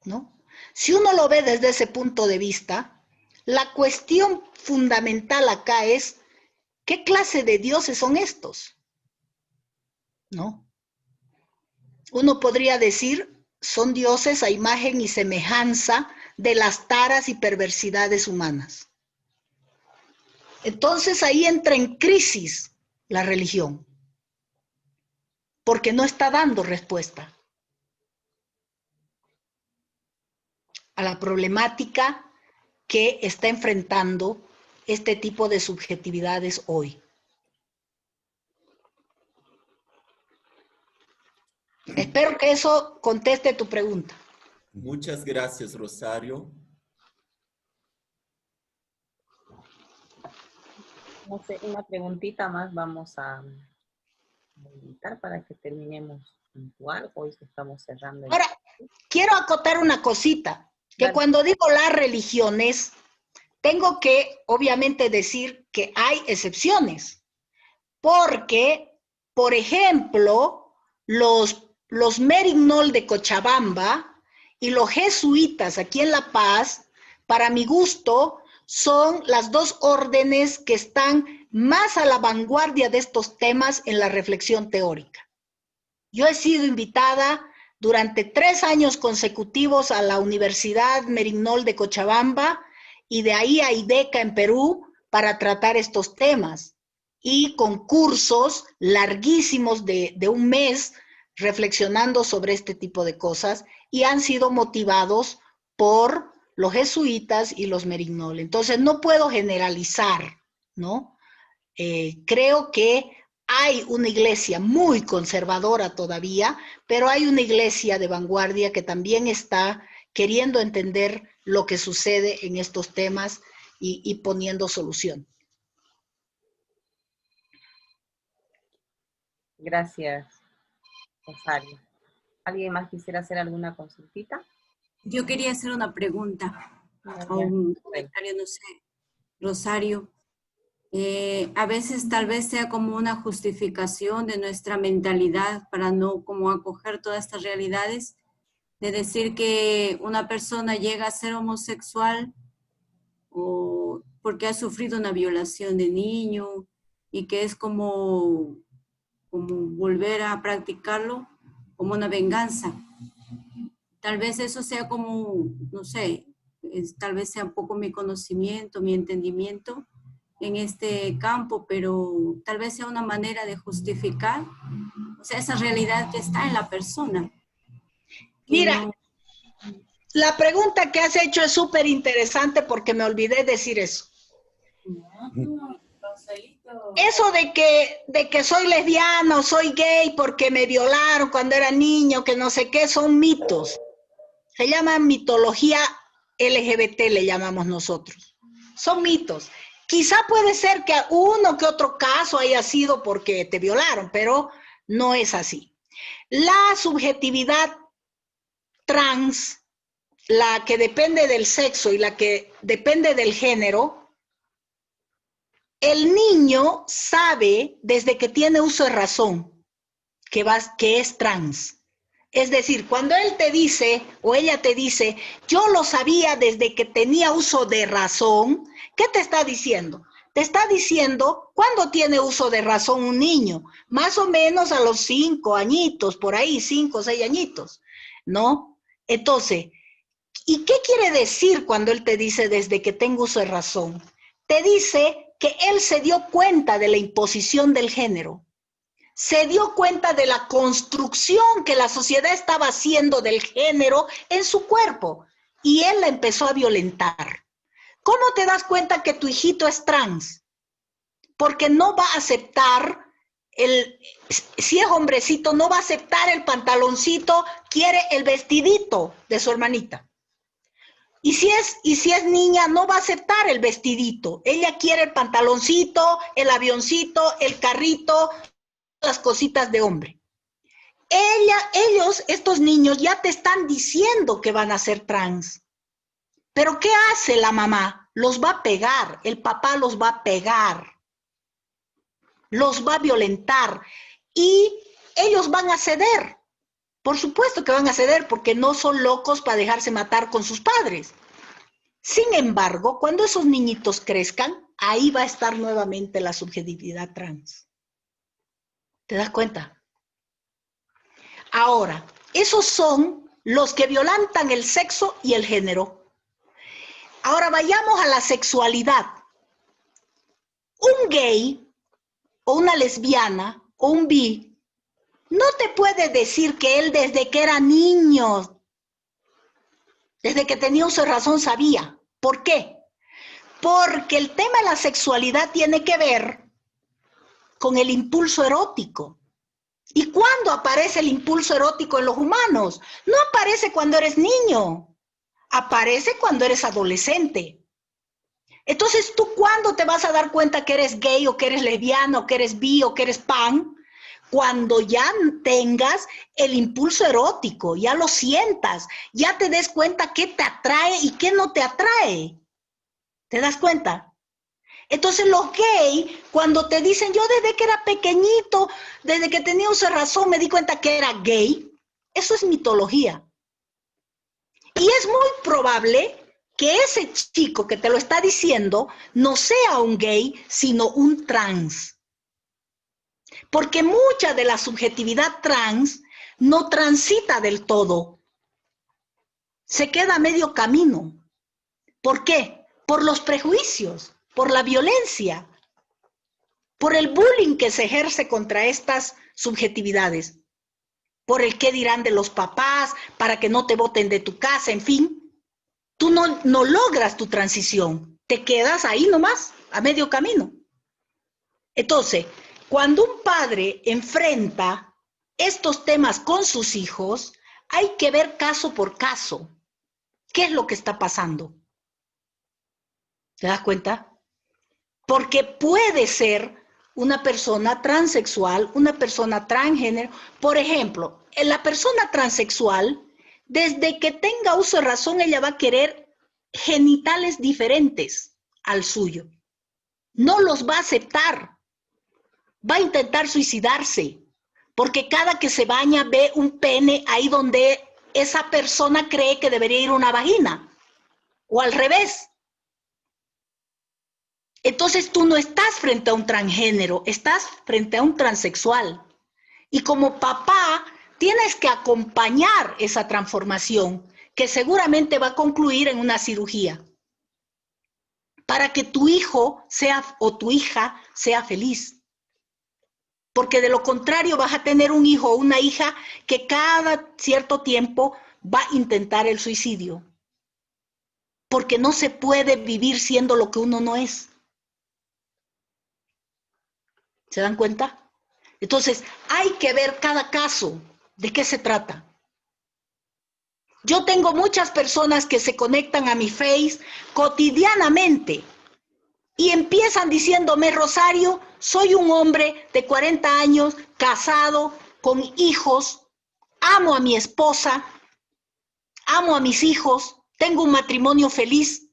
¿no? Si uno lo ve desde ese punto de vista, la cuestión fundamental acá es, ¿qué clase de dioses son estos? ¿No? Uno podría decir, son dioses a imagen y semejanza de las taras y perversidades humanas. Entonces ahí entra en crisis la religión, porque no está dando respuesta a la problemática que está enfrentando este tipo de subjetividades hoy. Espero que eso conteste tu pregunta. Muchas gracias, Rosario. No sé, una preguntita más vamos a invitar para que terminemos puntual. Hoy estamos cerrando. Ahora, quiero acotar una cosita, que cuando digo las religiones, tengo que obviamente decir que hay excepciones, porque, por ejemplo, los los Merignol de Cochabamba y los jesuitas aquí en La Paz, para mi gusto, son las dos órdenes que están más a la vanguardia de estos temas en la reflexión teórica. Yo he sido invitada durante 3 años consecutivos a la Universidad Merignol de Cochabamba y de ahí a IDECA en Perú para tratar estos temas, y con cursos larguísimos de 1 mes reflexionando sobre este tipo de cosas, y han sido motivados por los jesuitas y los Merignol. Entonces no puedo generalizar, ¿no? Creo que hay una iglesia muy conservadora todavía, pero hay una iglesia de vanguardia que también está queriendo entender lo que sucede en estos temas y poniendo solución. Gracias, Rosario. ¿Alguien más quisiera hacer alguna consultita? Yo quería hacer una pregunta o un comentario, no sé, Rosario. A veces tal vez sea como una justificación de nuestra mentalidad para no como acoger todas estas realidades, de decir que una persona llega a ser homosexual o porque ha sufrido una violación de niño y que es como volver a practicarlo como una venganza. Tal vez eso sea como, no sé, tal vez sea un poco mi conocimiento, mi entendimiento en este campo, pero tal vez sea una manera de justificar, o sea, esa realidad que está en la persona. Mira, la pregunta que has hecho es súper interesante porque me olvidé decir eso. Eso de que soy lesbiana o soy gay porque me violaron cuando era niño, que no sé qué, son mitos. Se llama mitología LGBT, le llamamos nosotros. Son mitos. Quizá puede ser que uno que otro caso haya sido porque te violaron, pero no es así. La subjetividad trans, la que depende del sexo y la que depende del género, el niño sabe desde que tiene uso de razón que es trans. Es decir, cuando él te dice o ella te dice, yo lo sabía desde que tenía uso de razón, ¿qué te está diciendo? Te está diciendo cuándo tiene uso de razón un niño, más o menos a los 5 añitos, por ahí, 5 o 6 añitos, ¿no? Entonces, ¿y qué quiere decir cuando él te dice desde que tengo uso de razón? Te dice que él se dio cuenta de la imposición del género, se dio cuenta de la construcción que la sociedad estaba haciendo del género en su cuerpo y él la empezó a violentar. ¿Cómo te das cuenta que tu hijito es trans? Porque no va a aceptar, si es hombrecito, no va a aceptar el pantaloncito, quiere el vestidito de su hermanita. Y si es niña, no va a aceptar el vestidito. Ella quiere el pantaloncito, el avioncito, el carrito, las cositas de hombre. Ellos, estos niños, ya te están diciendo que van a ser trans. Pero ¿qué hace la mamá? Los va a pegar, el papá los va a pegar, los va a violentar y ellos van a ceder. Por supuesto que van a ceder porque no son locos para dejarse matar con sus padres. Sin embargo, cuando esos niñitos crezcan, ahí va a estar nuevamente la subjetividad trans. ¿Te das cuenta? Ahora, esos son los que violentan el sexo y el género. Ahora vayamos a la sexualidad. Un gay o una lesbiana o un bi no te puede decir que él desde que era niño, desde que tenía uso de razón sabía. ¿Por qué? Porque el tema de la sexualidad tiene que ver con el impulso erótico. ¿Y cuándo aparece el impulso erótico en los humanos? No aparece cuando eres niño, aparece cuando eres adolescente. Entonces, ¿tú cuándo te vas a dar cuenta que eres gay o que eres lesbiana o que eres bi o que eres pan? Cuando ya tengas el impulso erótico, ya lo sientas, ya te des cuenta qué te atrae y qué no te atrae. ¿Te das cuenta? Entonces los gays, cuando te dicen, yo desde que era pequeñito, desde que tenía uso de razón, me di cuenta que era gay, Eso es mitología. Y es muy probable que ese chico que te lo está diciendo no sea un gay, sino un trans. Porque mucha de la subjetividad trans no transita del todo. Se queda a medio camino. ¿Por qué? Por los prejuicios, por la violencia, por el bullying que se ejerce contra estas subjetividades, por el qué dirán de los papás, para que no te boten de tu casa, en fin. Tú no logras tu transición, te quedas ahí nomás, a medio camino. Entonces, cuando un padre enfrenta estos temas con sus hijos, hay que ver caso por caso qué es lo que está pasando. ¿Te das cuenta? Porque puede ser una persona transexual, una persona transgénero. Por ejemplo, en la persona transexual, desde que tenga uso de razón, ella va a querer genitales diferentes al suyo. No los va a aceptar. Va a intentar suicidarse, porque cada que se baña ve un pene ahí donde esa persona cree que debería ir una vagina, o al revés. Entonces tú no estás frente a un transgénero, estás frente a un transexual. Y como papá tienes que acompañar esa transformación, que seguramente va a concluir en una cirugía, para que tu hijo sea o tu hija sea feliz. Porque de lo contrario vas a tener un hijo o una hija que cada cierto tiempo va a intentar el suicidio. Porque no se puede vivir siendo lo que uno no es. ¿Se dan cuenta? Entonces, hay que ver cada caso, de qué se trata. Yo tengo muchas personas que se conectan a mi Face cotidianamente y empiezan diciéndome, Rosario, soy un hombre de 40 años, casado, con hijos, amo a mi esposa, amo a mis hijos, tengo un matrimonio feliz,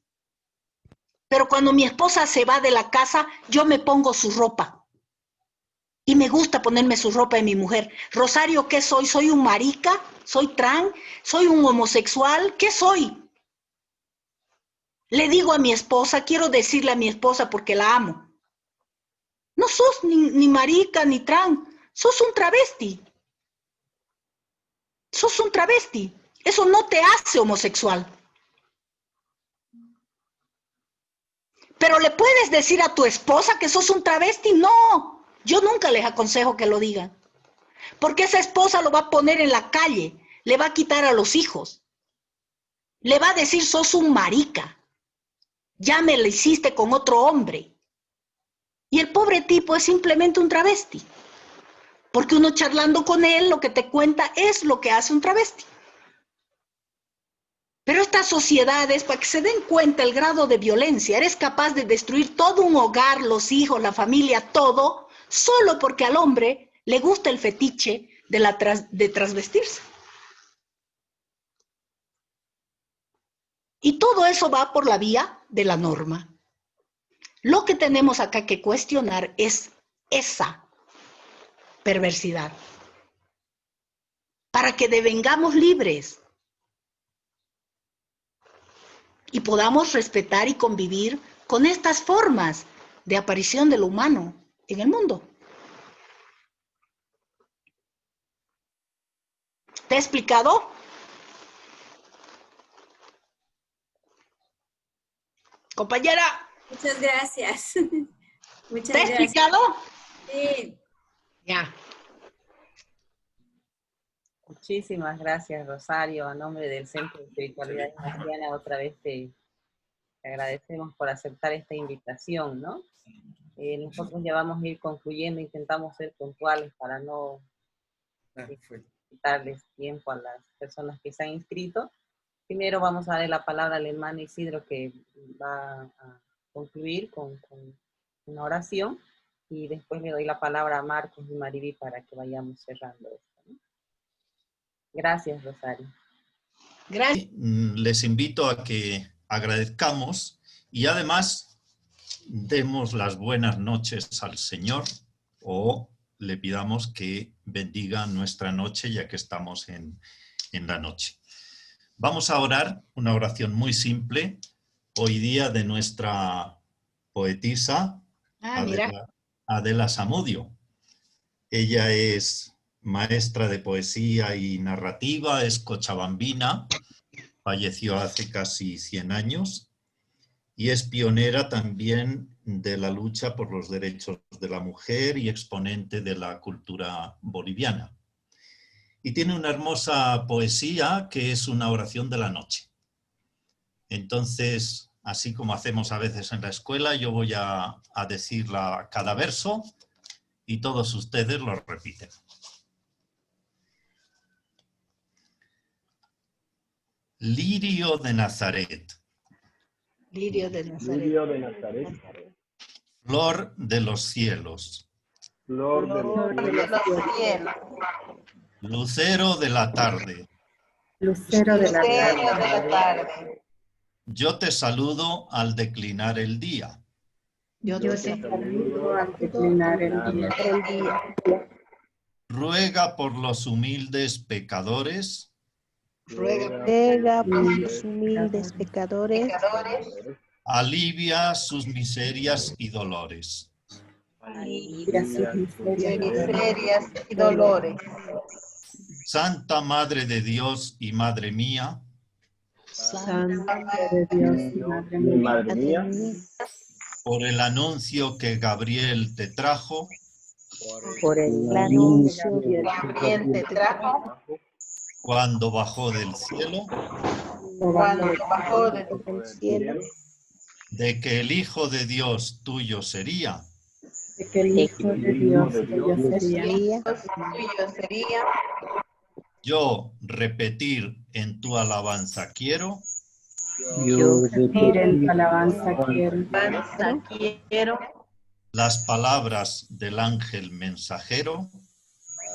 pero cuando mi esposa se va de la casa, yo me pongo su ropa. Y me gusta ponerme su ropa de mi mujer. Rosario, ¿qué soy? ¿Soy un marica? ¿Soy trans? ¿Soy un homosexual? ¿Qué soy? Le digo a mi esposa, quiero decirle a mi esposa porque la amo. No sos ni marica ni trans, sos un travesti. Sos un travesti. Eso no te hace homosexual. Pero ¿le puedes decir a tu esposa que sos un travesti? No. Yo nunca les aconsejo que lo digan, porque esa esposa lo va a poner en la calle, le va a quitar a los hijos, le va a decir sos un marica, ya me lo hiciste con otro hombre. Y el pobre tipo es simplemente un travesti, porque uno charlando con él lo que te cuenta es lo que hace un travesti. Pero estas sociedades, para que se den cuenta el grado de violencia, eres capaz de destruir todo un hogar, los hijos, la familia, todo, solo porque al hombre le gusta el fetiche de transvestirse. Y todo eso va por la vía de la norma. Lo que tenemos acá que cuestionar es esa perversidad, para que devengamos libres y podamos respetar y convivir con estas formas de aparición de lo humano en el mundo. ¿Te he explicado? Compañera. Muchas gracias. Muchas ¿Te he explicado? Sí. Ya. Muchísimas gracias, Rosario. A nombre del Centro de Espiritualidad Ignaciana, otra vez te agradecemos por aceptar esta invitación, ¿no? Nosotros ya vamos a ir concluyendo, intentamos ser puntuales para no quitarles tiempo a las personas que se han inscrito. Primero vamos a darle la palabra al hermano Isidro, que va a concluir con una oración, y después le doy la palabra a Marcos y Mariví para que vayamos cerrando esto, ¿no? Gracias, Rosario. Gracias. Les invito a que agradezcamos y además demos las buenas noches al Señor o le pidamos que bendiga nuestra noche, ya que estamos en la noche. Vamos a orar una oración muy simple, hoy día de nuestra poetisa Adela Zamudio. Ella es maestra de poesía y narrativa, es cochabambina, falleció hace casi 100 años y es pionera también de la lucha por los derechos de la mujer y exponente de la cultura boliviana. Y tiene una hermosa poesía que es una oración de la noche. Entonces, así como hacemos a veces en la escuela, yo voy a decir cada verso y todos ustedes lo repiten. Lirio de Nazaret. Lirio de Nazaret. Lirio de Nazaret. Flor de los cielos. Flor de los cielos. Lucero de la tarde. Lucero de la tarde. Yo te saludo al declinar el día. Yo te saludo al declinar el día. Ruega por los humildes pecadores. Ruega por los humildes pecadores. Alivia sus miserias y dolores. Alivia sus miserias y dolores. Santa Madre de Dios y Madre mía. Santa Madre de Dios y Madre mía. Por el anuncio que Gabriel te trajo. Por el anuncio que Gabriel te trajo. Cuando bajó del cielo. De que el Hijo de Dios tuyo sería. De que el Hijo de Dios tuyo sería. Yo repetir en tu alabanza quiero. Yo repetir en tu alabanza quiero. Las palabras del ángel mensajero.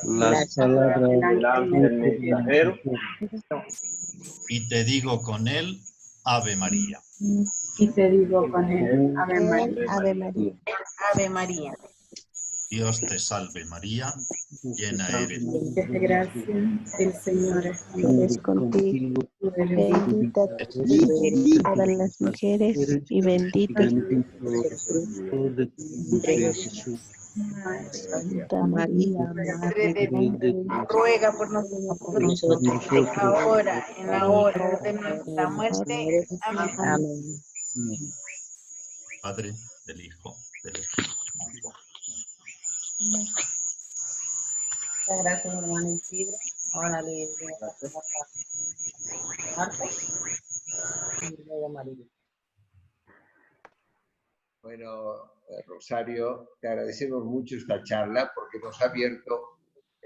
Las palabras del ángel mensajero. Y te digo con él, Ave María. Y te digo con él, Ave María. Ave María. Ave María. Dios te salve María, llena eres. De gracia, el Señor Es contigo. Bendita tú eres todas las mujeres y bendito es el fruto de tu Jesús. Santa María, Madre de Dios, ruega por nosotros ahora, en la hora de nuestra muerte. Amén. Padre, del Hijo, del Espíritu Santo. Muchas gracias, hermano Isidro. Ahora le doy la palabra a Marta y luego María. Bueno, Rosario, te agradecemos mucho esta charla porque nos ha abierto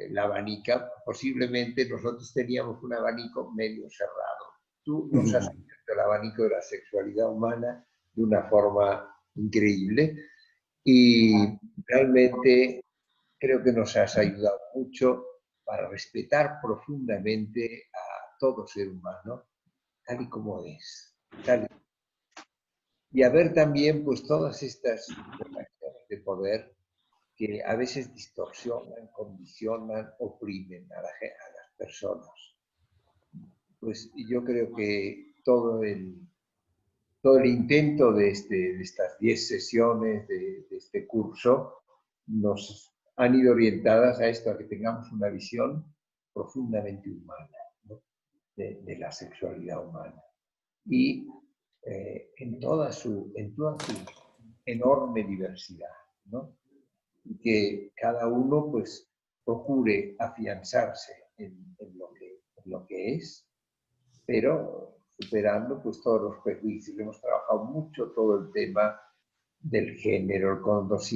la abanica. Posiblemente nosotros teníamos un abanico medio cerrado. Tú nos has abierto el abanico de la sexualidad humana de una forma increíble y realmente creo que nos has ayudado mucho para respetar profundamente a todo ser humano, tal y como es. Y a ver también pues todas estas relaciones de poder que a veces distorsionan, condicionan, oprimen a las personas. Pues yo creo que todo el intento de estas 10 sesiones de este curso nos han ido orientadas a esto, a que tengamos una visión profundamente humana, ¿no? de la sexualidad humana. Y en toda su enorme diversidad, ¿no? Y que cada uno pues procure afianzarse en lo que es, pero superando pues todos los prejuicios. Hemos trabajado mucho todo el tema del género,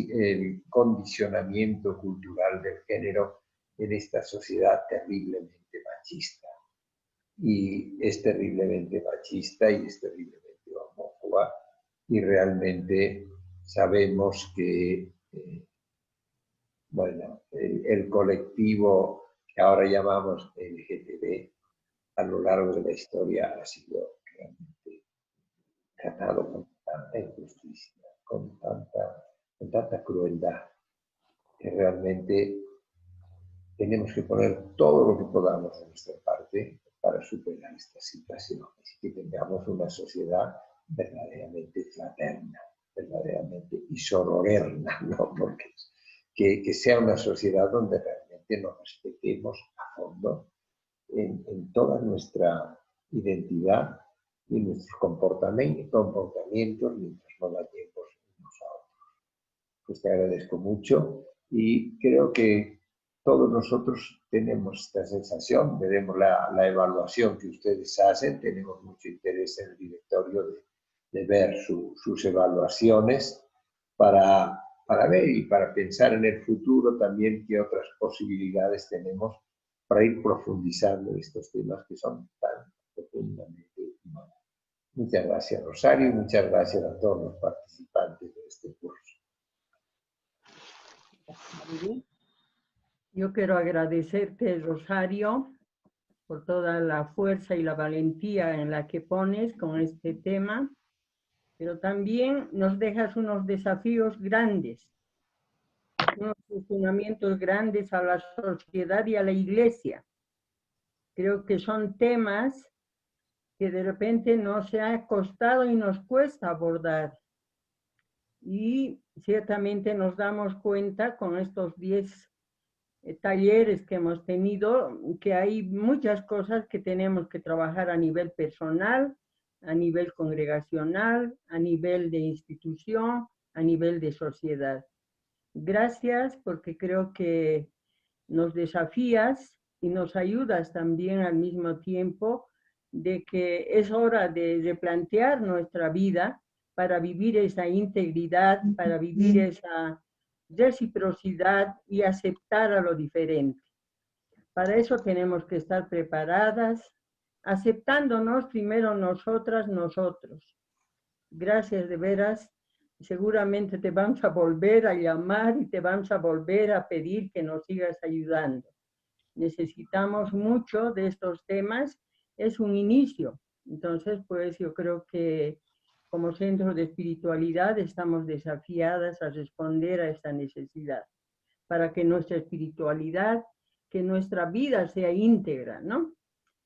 el condicionamiento cultural del género en esta sociedad terriblemente machista. Y es terriblemente machista y es terriblemente homófoba, y realmente sabemos que el colectivo que ahora llamamos LGTB a lo largo de la historia ha sido realmente tratado con tanta injusticia, con tanta crueldad. que realmente tenemos que poner todo lo que podamos de nuestra parte para superar estas situaciones y que tengamos una sociedad verdaderamente fraterna, verdaderamente y sororerna, ¿no? Porque que sea una sociedad donde realmente nos respetemos a fondo en toda nuestra identidad y nuestros comportamientos mientras no dañemos unos a otros. Pues te agradezco mucho y creo que todos nosotros tenemos esta sensación, veremos la evaluación que ustedes hacen, tenemos mucho interés en el directorio de ver sus evaluaciones para ver y para pensar en el futuro también qué otras posibilidades tenemos para ir profundizando estos temas que son tan profundamente humanos. Muchas gracias, Rosario, y muchas gracias a todos los participantes de este curso. Yo quiero agradecerte, Rosario, por toda la fuerza y la valentía en la que pones con este tema, pero también nos dejas unos desafíos grandes, unos cuestionamientos grandes a la sociedad y a la Iglesia. Creo que son temas que de repente nos ha costado y nos cuesta abordar. Y ciertamente nos damos cuenta con estos 10 talleres que hemos tenido, que hay muchas cosas que tenemos que trabajar a nivel personal, a nivel congregacional, a nivel de institución, a nivel de sociedad. Gracias, porque creo que nos desafías y nos ayudas también al mismo tiempo de que es hora de replantear nuestra vida para vivir esa integridad, para vivir esa reciprocidad y aceptar a lo diferente. Para eso tenemos que estar preparadas, aceptándonos primero nosotras, nosotros. Gracias de veras. Seguramente te vamos a volver a llamar y te vamos a volver a pedir que nos sigas ayudando. Necesitamos mucho de estos temas. Es un inicio. Entonces, pues yo creo que como centro de espiritualidad estamos desafiadas a responder a esta necesidad para que nuestra espiritualidad, que nuestra vida sea íntegra, ¿no?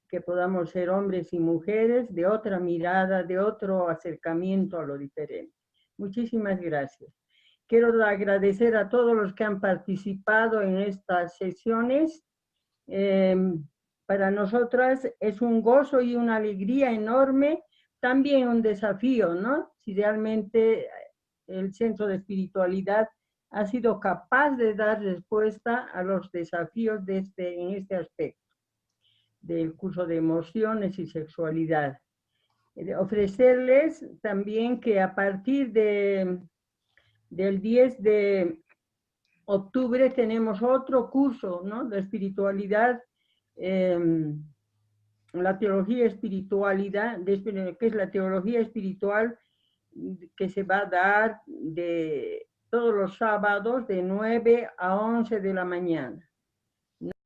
Que podamos ser hombres y mujeres de otra mirada, de otro acercamiento a lo diferente. Muchísimas gracias. Quiero agradecer a todos los que han participado en estas sesiones. Para nosotras es un gozo y una alegría enorme, también un desafío, ¿no? Si realmente el Centro de Espiritualidad ha sido capaz de dar respuesta a los desafíos en este aspecto del curso de emociones y sexualidad. Ofrecerles también que a partir del 10 de octubre tenemos otro curso, ¿no? De espiritualidad, la teología espiritualidad, que es la teología espiritual que se va a dar de todos los sábados de 9 a 11 de la mañana.